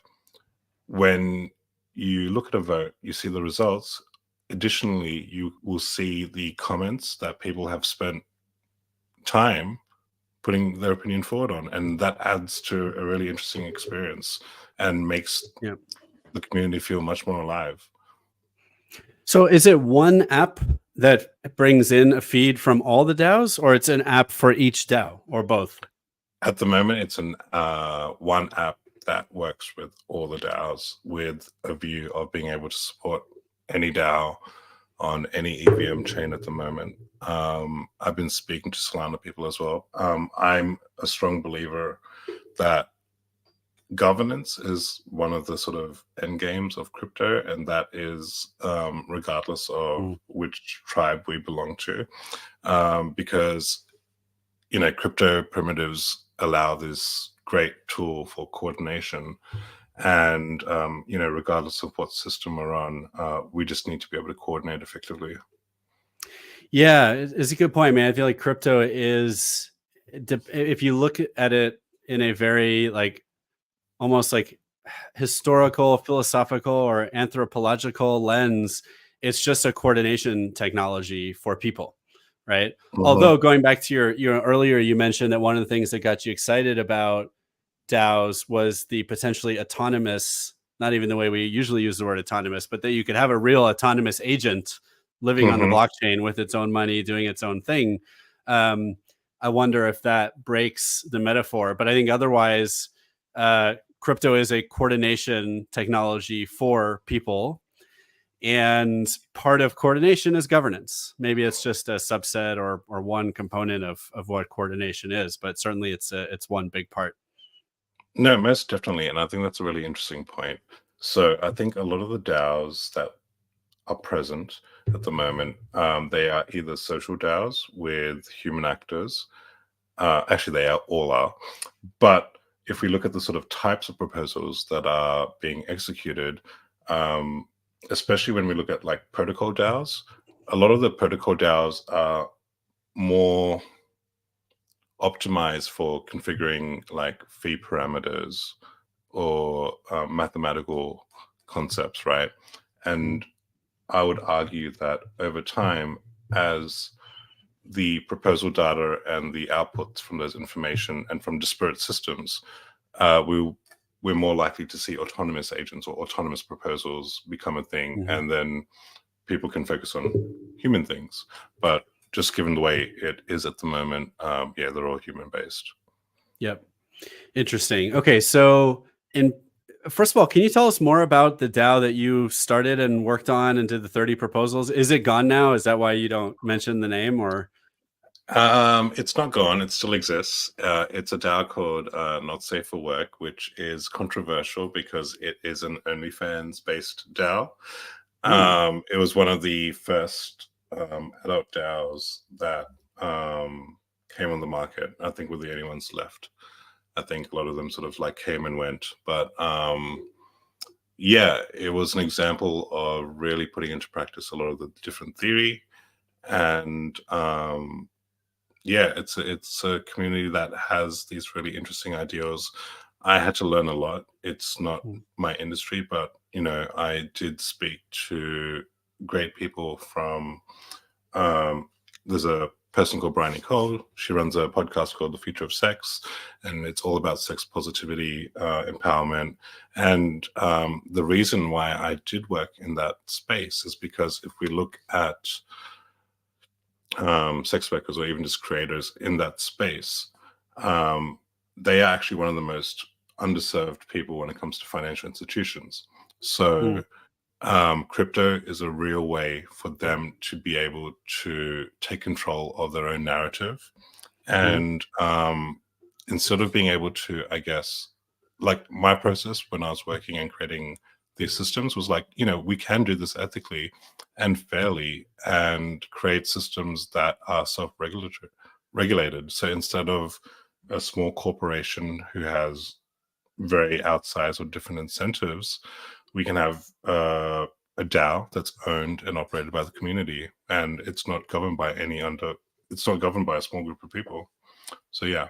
when you look at a vote, you see the results. Additionally, you will see the comments that people have spent time putting their opinion forward on, and that adds to a really interesting experience and makes the community feel much more alive. So is it one app that brings in a feed from all the DAOs, or it's an app for each DAO, or both? At the moment, it's an one app that works with all the DAOs, with a view of being able to support any DAO on any EVM chain at the moment. I've been speaking to Solana people as well. I'm a strong believer that governance is one of the sort of end games of crypto, and that is regardless of which tribe we belong to, because crypto primitives allow this great tool for coordination, and regardless of what system we're on, we just need to be able to coordinate effectively. Yeah, it's a good point, man. I feel like crypto is, if you look at it in a very almost like historical, philosophical, or anthropological lens, it's just a coordination technology for people, right? Although going back to your earlier, you mentioned that one of the things that got you excited about DAOs was the potentially autonomous, not even the way we usually use the word autonomous, but that you could have a real autonomous agent living on the blockchain with its own money, doing its own thing. I wonder if that breaks the metaphor, but I think otherwise, crypto is a coordination technology for people, and part of coordination is governance. Maybe it's just a subset or one component of what coordination is, but certainly it's one big part. No, most definitely, and I think that's a really interesting point. So I think a lot of the DAOs that are present at the moment, they are either social DAOs with human actors. Actually, they all are. But if we look at the sort of types of proposals that are being executed, especially when we look at like protocol DAOs, a lot of the protocol DAOs are more optimized for configuring like fee parameters or mathematical concepts, right? And I would argue that over time, as the proposal data and the outputs from those information and from disparate systems, we're more likely to see autonomous agents or autonomous proposals become a thing, and then people can focus on human things. But just given the way it is at the moment, they're all human-based. Yep. Interesting. Okay, so first of all, can you tell us more about the DAO that you started and worked on and did the 30 proposals? Is it gone now? Is that why you don't mention the name? Or It's not gone. It still exists. It's a DAO called Not Safe for Work, which is controversial because it is an OnlyFans-based DAO. It was one of the first adult DAOs that came on the market. I think we're the only ones left. I think a lot of them sort of like came and went. But yeah, it was an example of really putting into practice a lot of the different theory. And yeah, it's a community that has these really interesting ideas. I had to learn a lot. It's not my industry, but I did speak to great people from. There's a person called Bryony Cole. She runs a podcast called The Future of Sex, and it's all about sex positivity, empowerment. And the reason why I did work in that space is because if we look at sex workers or even just creators in that space, they are actually one of the most underserved people when it comes to financial institutions. So crypto is a real way for them to be able to take control of their own narrative. And instead of being able to, I guess, like my process when I was working and creating these systems was like, we can do this ethically and fairly and create systems that are self-regulated. So instead of a small corporation who has very outsized or different incentives, we can have a DAO that's owned and operated by the community, and it's not governed by it's not governed by a small group of people. So yeah.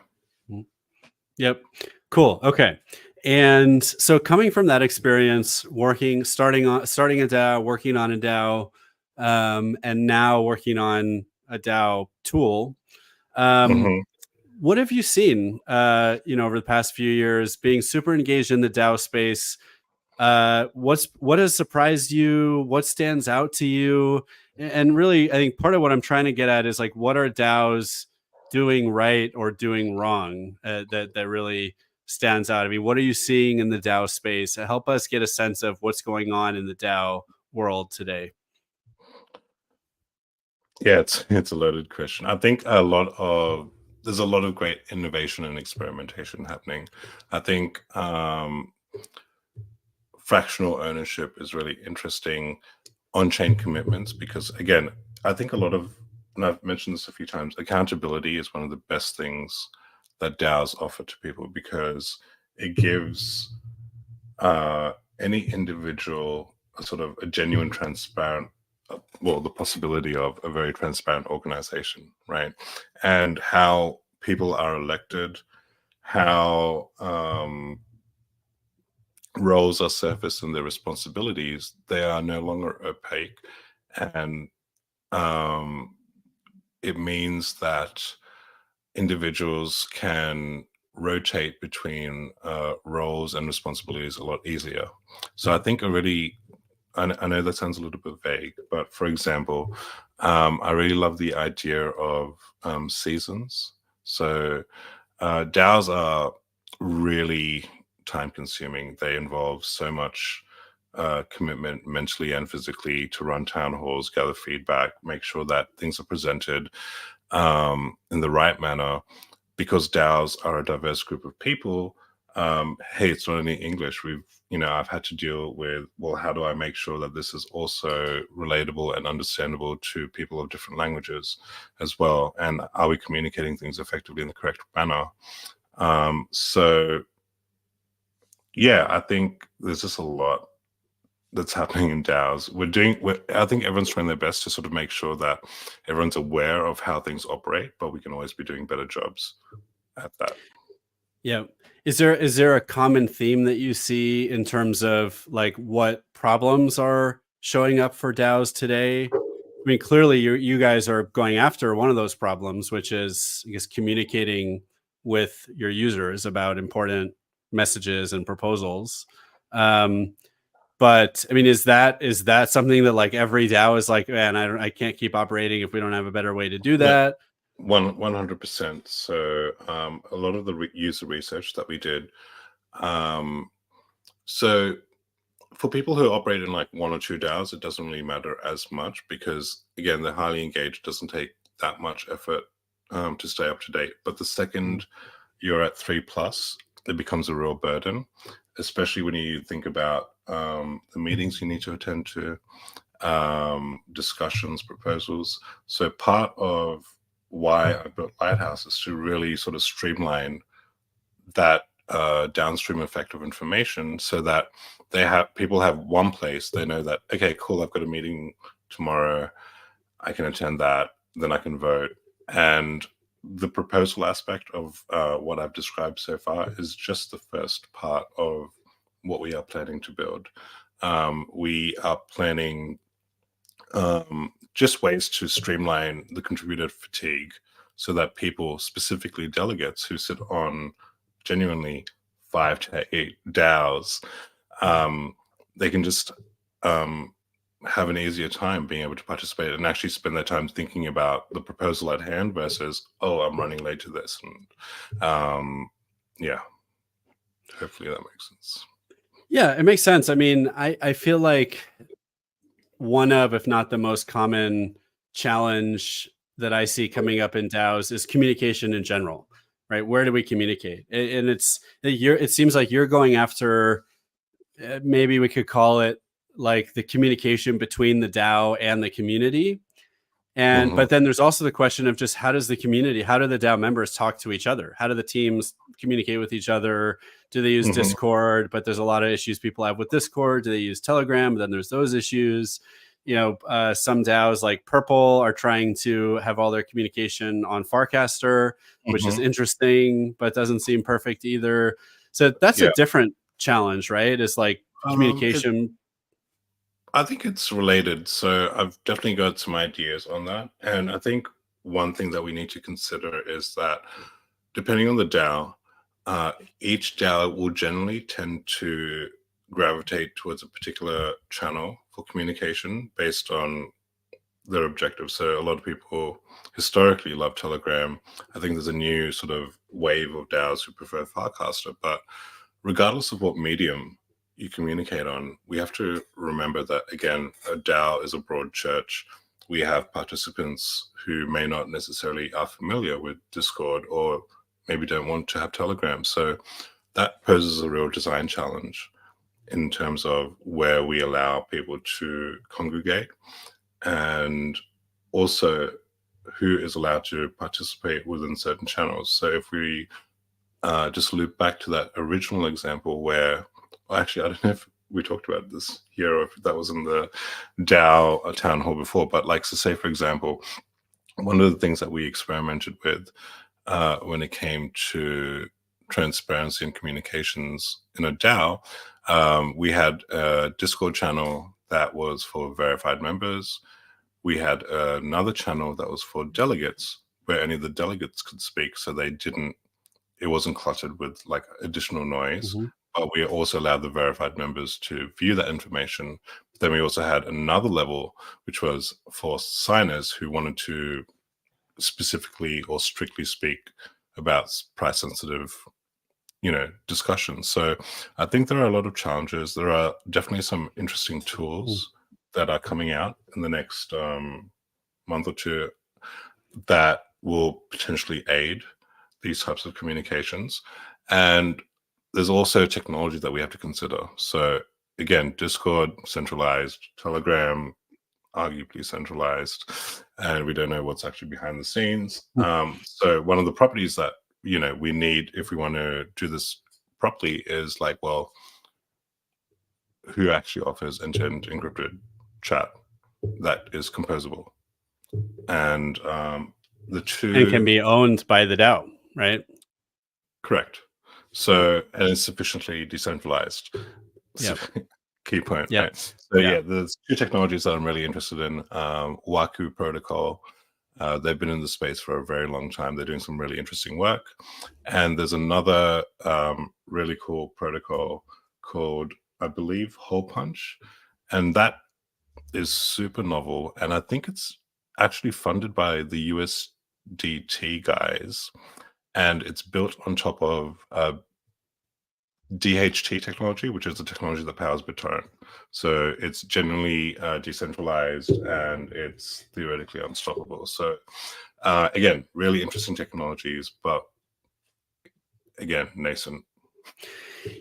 Yep. Cool. Okay. And so coming from that experience, starting a DAO, working on a DAO, and now working on a DAO tool, what have you seen, over the past few years, being super engaged in the DAO space? What has surprised you? What stands out to you? And really, I think part of what I'm trying to get at is like, what are DAOs doing right or doing wrong that really stands out? I mean, what are you seeing in the DAO space? Help us get a sense of what's going on in the DAO world today. Yeah, it's a loaded question. I think there's a lot of great innovation and experimentation happening. I think fractional ownership is really interesting. On-chain commitments, because again, I think a lot of, and I've mentioned this a few times, accountability is one of the best things that DAOs offer to people, because it gives any individual a sort of a genuine, transparent, the possibility of a very transparent organization, right? And how people are elected, how roles are surfaced and their responsibilities, they are no longer opaque. And it means that individuals can rotate between roles and responsibilities a lot easier. So I think I know that sounds a little bit vague, but for example, I really love the idea of seasons. So DAOs are really time consuming. They involve so much commitment mentally and physically to run town halls, gather feedback, make sure that things are presented in the right manner. Because DAOs are a diverse group of people, hey, it's not only English. I've had to deal with, well, how do I make sure that this is also relatable and understandable to people of different languages as well? And are we communicating things effectively in the correct manner? So yeah, I think there's just a lot that's happening in DAOs. I think everyone's trying their best to sort of make sure that everyone's aware of how things operate, but we can always be doing better jobs at that. Yeah. Is there a common theme that you see in terms of like what problems are showing up for DAOs today? I mean, clearly you guys are going after one of those problems, which is, I guess, communicating with your users about important messages and proposals. But I mean, is that something that like every DAO is like, man, I can't keep operating if we don't have a better way to do that? 100%. So a lot of the user research that we did. So for people who operate in like one or two DAOs, it doesn't really matter as much, because again, they're highly engaged. It doesn't take that much effort to stay up to date. But the second you're at 3+, it becomes a real burden, especially when you think about the meetings you need to attend to, discussions, proposals. So part of why I built Lighthouse is to really sort of streamline that downstream effect of information, so that people have one place. They know that, okay, cool, I've got a meeting tomorrow, I can attend that, then I can vote. And the proposal aspect of what I've described so far is just the first part of what we are planning to build. We are planning just ways to streamline the contributor fatigue, so that people, specifically delegates who sit on genuinely 5 to 8 DAOs, they can just have an easier time being able to participate and actually spend their time thinking about the proposal at hand versus, oh, I'm running late to this. And yeah, hopefully that makes sense. Yeah, it makes sense. I mean, I feel like one of, if not the most common challenge that I see coming up in DAOs is communication in general, right? Where do we communicate? And it seems like you're going after, maybe we could call it like the communication between the DAO and the community. And but then there's also the question of just how do the DAO members talk to each other? How do the teams communicate with each other? Do they use Discord? But there's a lot of issues people have with Discord. Do they use Telegram? Then there's those issues. Some DAOs like Purple are trying to have all their communication on Farcaster, which is interesting, but doesn't seem perfect either. So that's a different challenge, right? It's like communication. I think it's related. So I've definitely got some ideas on that. And I think one thing that we need to consider is that depending on the DAO, each DAO will generally tend to gravitate towards a particular channel for communication based on their objectives. So a lot of people historically love Telegram. I think there's a new sort of wave of DAOs who prefer Farcaster. But regardless of what medium you communicate on, we have to remember that, again, a DAO is a broad church. We have participants who may not necessarily are familiar with Discord, or maybe don't want to have Telegram. So that poses a real design challenge in terms of where we allow people to congregate, and also who is allowed to participate within certain channels. So if we just loop back to that original example where, well, actually, I don't know if we talked about this here or if that was in the DAO town hall before, but like, so say, for example, one of the things that we experimented with when it came to transparency and communications in a DAO, we had a Discord channel that was for verified members. We had another channel that was for delegates, where only the delegates could speak, so it wasn't cluttered with like additional noise. But we also allowed the verified members to view that information. Then we also had another level, which was for signers who wanted to specifically or strictly speak about price-sensitive, discussions. So I think there are a lot of challenges. There are definitely some interesting tools that are coming out in the next month or two that will potentially aid these types of communications. And there's also technology that we have to consider. So again, Discord, centralized, Telegram, arguably centralized, and we don't know what's actually behind the scenes. So one of the properties that, we need if we want to do this properly is like, well, who actually offers end-to-end encrypted chat that is composable? And the two... And can be owned by the DAO, right? Correct. So, and it's sufficiently decentralized. Yep. Key point. Yep. Right? So there's two technologies that I'm really interested in. Waku protocol. They've been in the space for a very long time. They're doing some really interesting work. And there's another really cool protocol called, I believe, Hole Punch. And that is super novel. And I think it's actually funded by the USDT guys. And it's built on top of DHT technology, which is the technology that powers BitTorrent. So it's generally decentralized and it's theoretically unstoppable. So again, really interesting technologies, but again, nascent.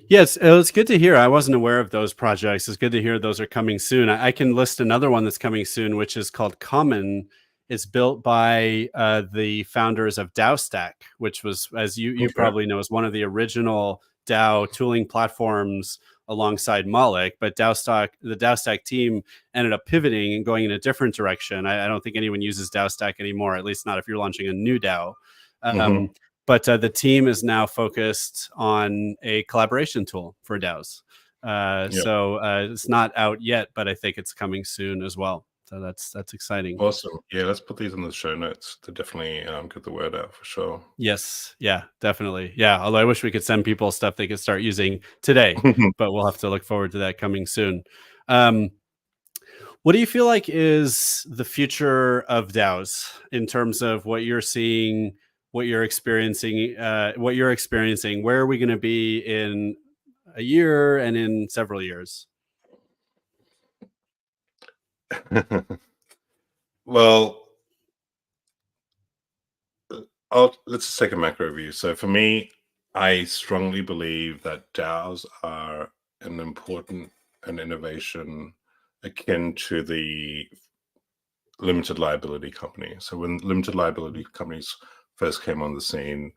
Yes, it's good to hear. I wasn't aware of those projects. It's good to hear those are coming soon. I can list another one that's coming soon, which is called Common. It's built by the founders of DAO Stack, which was, as you probably know, is one of the original DAO tooling platforms alongside Moloch. But the DAO Stack team ended up pivoting and going in a different direction. I don't think anyone uses DAO Stack anymore, at least not if you're launching a new DAO. But the team is now focused on a collaboration tool for DAOs. So it's not out yet, but I think it's coming soon as well. So that's exciting. Awesome. Yeah, let's put these in the show notes to definitely get the word out for sure. Yes. Yeah, definitely. Yeah. Although I wish we could send people stuff they could start using today, but we'll have to look forward to that coming soon. What do you feel like is the future of DAOs in terms of what you're seeing, what you're experiencing? Where are we going to be in a year and in several years? Well, let's just take a macro view. So for me, I strongly believe that DAOs are an important innovation akin to the limited liability company. So when limited liability companies first came on the scene,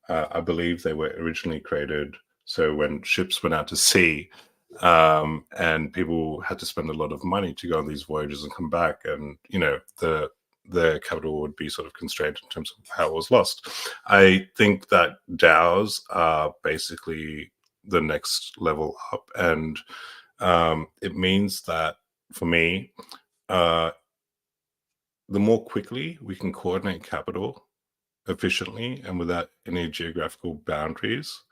I believe they were originally created so when ships went out to sea, and people had to spend a lot of money to go on these voyages and come back, and the capital would be sort of constrained in terms of how it was lost. I think that DAOs are basically the next level up, and it means that for me, the more quickly we can coordinate capital efficiently and without any geographical boundaries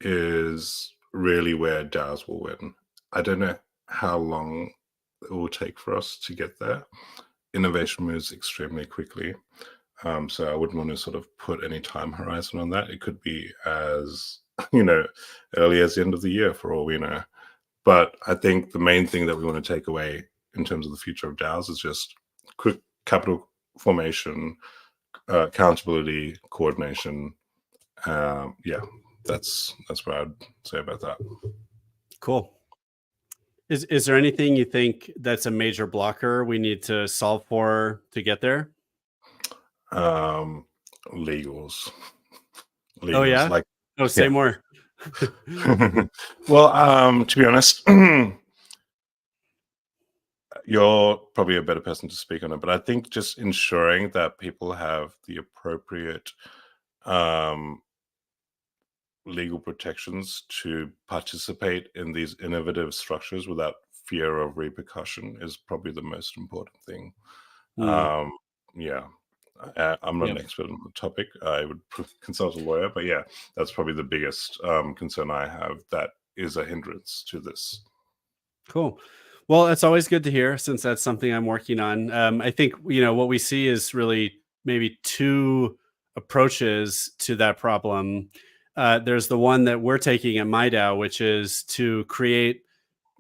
is really where DAOs will win. I don't know how long it will take for us to get there. Innovation moves extremely quickly. So I wouldn't want to sort of put any time horizon on that. It could be as, early as the end of the year for all we know. But I think the main thing that we want to take away in terms of the future of DAOs is just quick capital formation, accountability, coordination. That's what I'd say about that. Cool. Is there anything you think that's a major blocker we need to solve for to get there? Legals. Oh yeah. Say more. Well, to be honest, you're probably a better person to speak on it, but I think just ensuring that people have the appropriate legal protections to participate in these innovative structures without fear of repercussion is probably the most important thing. I'm not an expert on the topic. I would consult a lawyer, but yeah, that's probably the biggest concern I have that is a hindrance to this. Cool. Well, it's always good to hear, since that's something I'm working on. I think, what we see is really maybe two approaches to that problem. There's the one that we're taking at my DAO, which is to create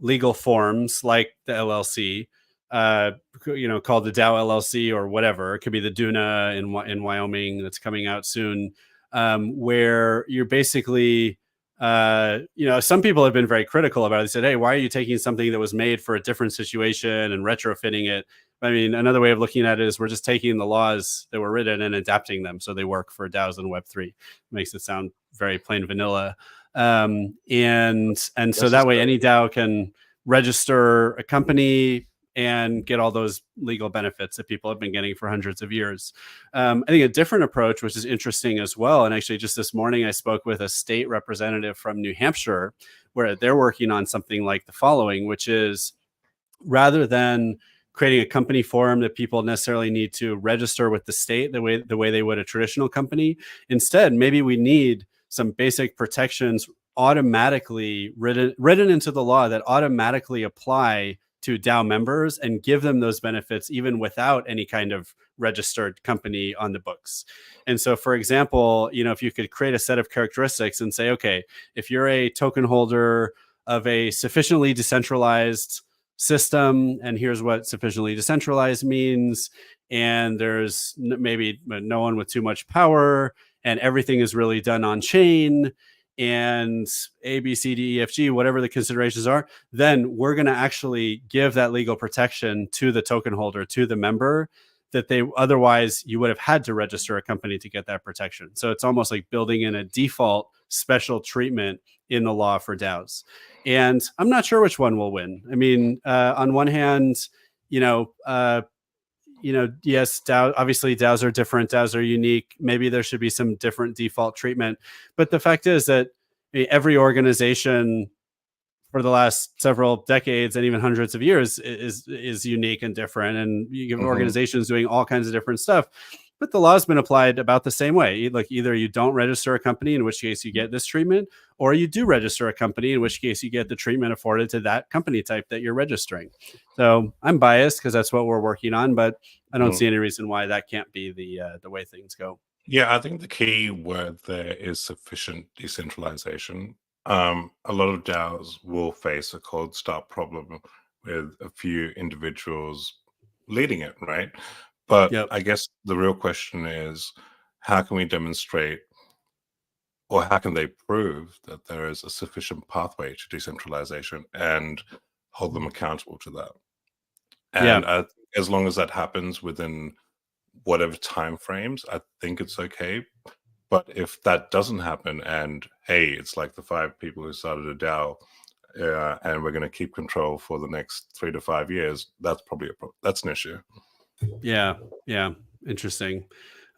legal forms like the LLC, called the DAO LLC or whatever. It could be the Duna in Wyoming that's coming out soon, where you're basically, some people have been very critical about it. They said, hey, why are you taking something that was made for a different situation and retrofitting it? I mean, another way of looking at it is we're just taking the laws that were written and adapting them so they work for DAOs and Web3. Makes it sound very plain vanilla. And so that way any DAO can register a company and get all those legal benefits that people have been getting for hundreds of years. I think a different approach, which is interesting as well, and actually just this morning I spoke with a state representative from New Hampshire, where they're working on something like the following, which is, rather than creating a company form that people necessarily need to register with the state the way they would a traditional company, instead, maybe we need some basic protections automatically written into the law that automatically apply to DAO members and give them those benefits even without any kind of registered company on the books. And so, for example, if you could create a set of characteristics and say, okay, if you're a token holder of a sufficiently decentralized system, and here's what sufficiently decentralized means, and there's maybe no one with too much power, and everything is really done on chain, and A, B, C, D, E, F, G, whatever the considerations are, then we're going to actually give that legal protection to the token holder, to the member, that they otherwise you would have had to register a company to get that protection. So it's almost like building in a default special treatment in the law for DAOs. And I'm not sure which one will win. I mean, on one hand, yes, obviously DAOs are different, DAOs are unique. Maybe there should be some different default treatment. But the fact is that every organization for the last several decades and even hundreds of years is unique and different. And you have organizations doing all kinds of different stuff. But the law's been applied about the same way. Like either you don't register a company, in which case you get this treatment, or you do register a company, in which case you get the treatment afforded to that company type that you're registering. So I'm biased because that's what we're working on, but I don't see any reason why that can't be the way things go. Yeah, I think the key word there is sufficient decentralization. A lot of DAOs will face a cold start problem with a few individuals leading it, right? But Yep. I guess the real question is, how can we demonstrate, or how can they prove that there is a sufficient pathway to decentralization and hold them accountable to that? And as long as that happens within whatever time frames, I think it's okay. But if that doesn't happen, and hey, it's like the 5 people who started a DAO, and we're going to keep control for the next 3 to 5 years, that's probably that's an issue. Yeah. Interesting.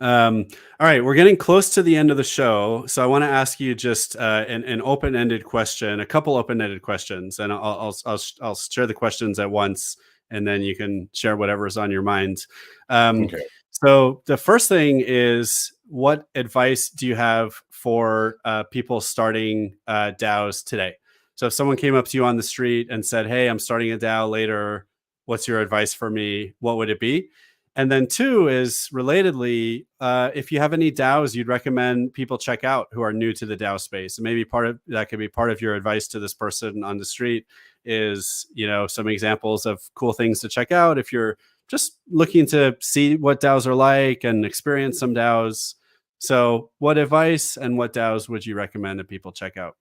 All right, we're getting close to the end of the show, so I want to ask you just an open-ended question, a couple open-ended questions, and I'll share the questions at once, and then you can share whatever's on your mind. Okay. So the first thing is, what advice do you have for people starting DAOs today? So if someone came up to you on the street and said, "Hey, I'm starting a DAO later. What's your advice for me?" What would it be? And then 2 is, relatedly, if you have any DAOs you'd recommend people check out who are new to the DAO space, and maybe that could be part of your advice to this person on the street is, some examples of cool things to check out if you're just looking to see what DAOs are like and experience some DAOs. So what advice and what DAOs would you recommend that people check out?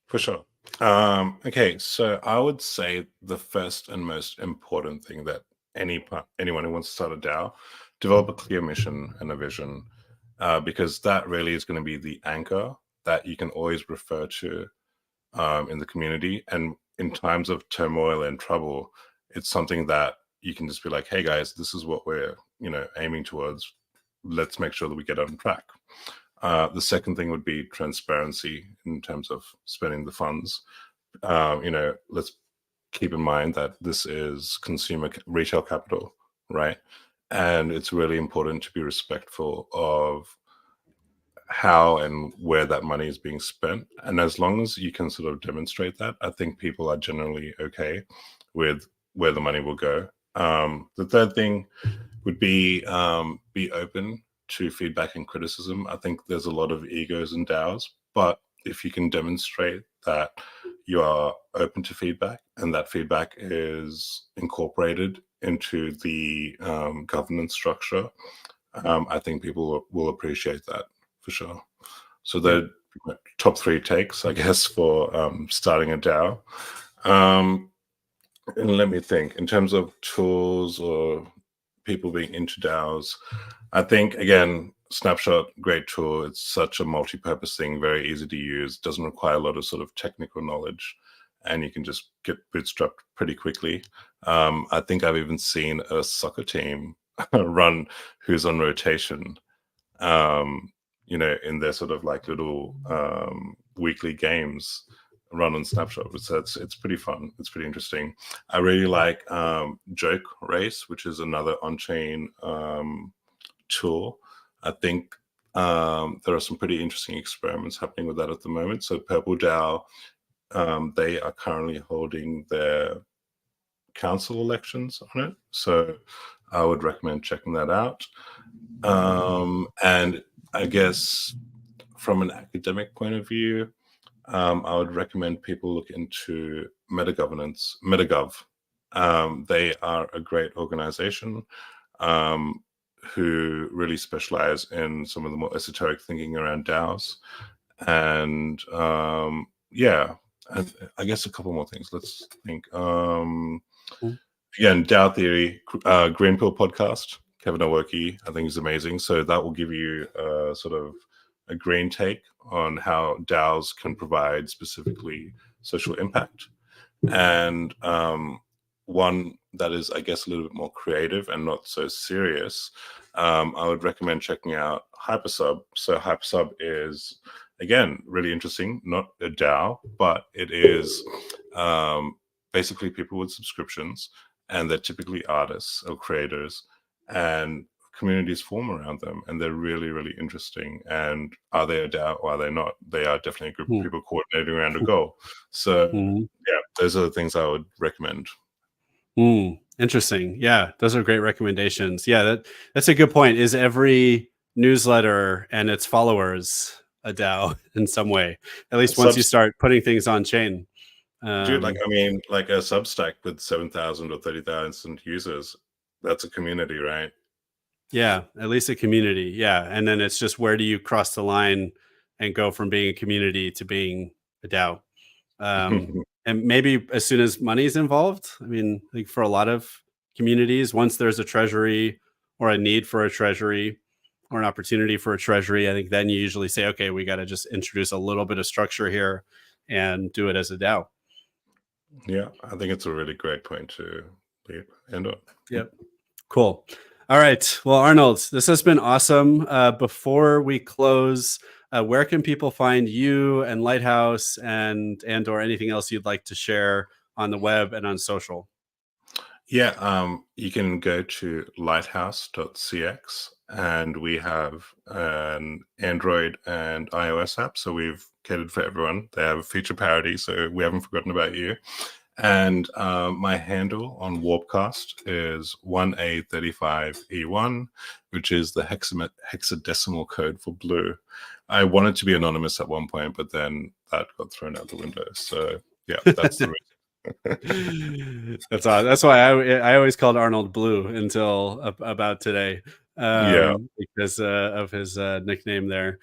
For sure. Okay, so I would say the first and most important thing that anyone who wants to start a DAO, develop a clear mission and a vision, because that really is going to be the anchor that you can always refer to in the community. And in times of turmoil and trouble, it's something that you can just be like, hey guys, this is what we're aiming towards. Let's make sure that we get on track. The second thing would be transparency in terms of spending the funds. Let's keep in mind that this is consumer retail capital, right? And it's really important to be respectful of how and where that money is being spent. And as long as you can sort of demonstrate that, I think people are generally okay with where the money will go. The third thing would be open to feedback and criticism. I think there's a lot of egos in DAOs, but if you can demonstrate that you are open to feedback and that feedback is incorporated into the governance structure, I think people will appreciate that for sure. So the top 3 takes, I guess, for starting a DAO. And let me think, in terms of tools or people being into DAOs, I think, again, Snapshot, great tool. It's such a multi-purpose thing, very easy to use, doesn't require a lot of sort of technical knowledge, and you can just get bootstrapped pretty quickly. I think I've even seen a soccer team run who's on rotation, in their sort of like little weekly games run on Snapshot. So it's pretty fun. It's pretty interesting. I really like Joke Race, which is another on-chain tool. I think there are some pretty interesting experiments happening with that at the moment. So Purple DAO, they are currently holding their council elections on it. So I would recommend checking that out. And I guess from an academic point of view, I would recommend people look into MetaGov. They are a great organization who really specialize in some of the more esoteric thinking around DAOs. And yeah, I guess a couple more things. Let's think. Again, DAO Theory, Green Pill podcast, Kevin Awoki, I think is amazing. So that will give you sort of a green take on how DAOs can provide specifically social impact. And one that is, I guess, a little bit more creative and not so serious, I would recommend checking out Hypersub. So Hypersub is, again, really interesting, not a DAO, but it is basically people with subscriptions, and they're typically artists or creators, and communities form around them, and they're really, really interesting. And are they a DAO or are they not? They are definitely a group of people coordinating around a goal. So yeah, those are the things I would recommend. Interesting. Yeah, those are great recommendations. Yeah, that's a good point. Is every newsletter and its followers a DAO in some way? At least once you start putting things on chain. Dude, like, I mean, like a Substack with 7,000 or 30,000 users, that's a community, right? Yeah, at least a community. Yeah. And then it's just, where do you cross the line and go from being a community to being a DAO? And maybe as soon as money is involved. I mean, like for a lot of communities, once there's a treasury or a need for a treasury or an opportunity for a treasury, I think then you usually say, okay, we got to just introduce a little bit of structure here and do it as a DAO. Yeah, I think it's a really great point to end on. Yep. Cool. All right. Well, Arnold, this has been awesome. Before we close, where can people find you and Lighthouse and or anything else you'd like to share on the web and on social? Yeah, you can go to lighthouse.cx, and we have an Android and iOS app, so we've catered for everyone. They have feature parity, so we haven't forgotten about you. And my handle on Warpcast is 1A35E1, which is the hexadecimal code for blue. I wanted to be anonymous at one point, but then that got thrown out the window. So yeah, that's the reason. That's why I always called Arnold Blue until about today, because of his nickname there.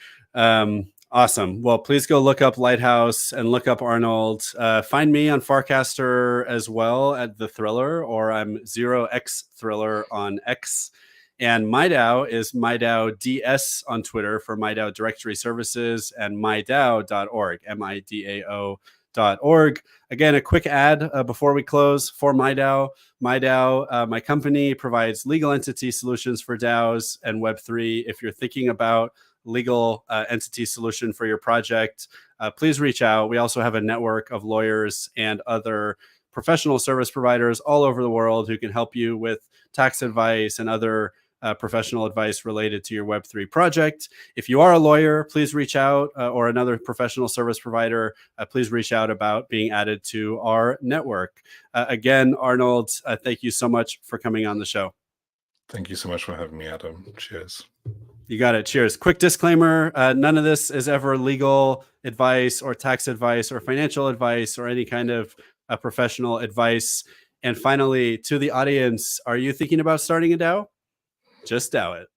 Awesome. Well, please go look up Lighthouse and look up Arnold. Find me on Farcaster as well at The Thriller, or I'm 0x Thriller on X. And MyDAO is MyDAO DS on Twitter for MyDAO Directory Services, and mydao.org, MIDAO.org. Again, a quick ad before we close for MyDAO. MyDAO, my company, provides legal entity solutions for DAOs and Web3. If you're thinking about legal entity solution for your project, please reach out. We also have a network of lawyers and other professional service providers all over the world who can help you with tax advice and other professional advice related to your Web3 project. If you are a lawyer, please reach out, or another professional service provider, please reach out about being added to our network. Again, Arnold, thank you so much for coming on the show. Thank you so much for having me, Adam. Cheers. You got it. Cheers. Quick disclaimer. None of this is ever legal advice or tax advice or financial advice or any kind of professional advice. And finally, to the audience, are you thinking about starting a DAO? Just DAO it.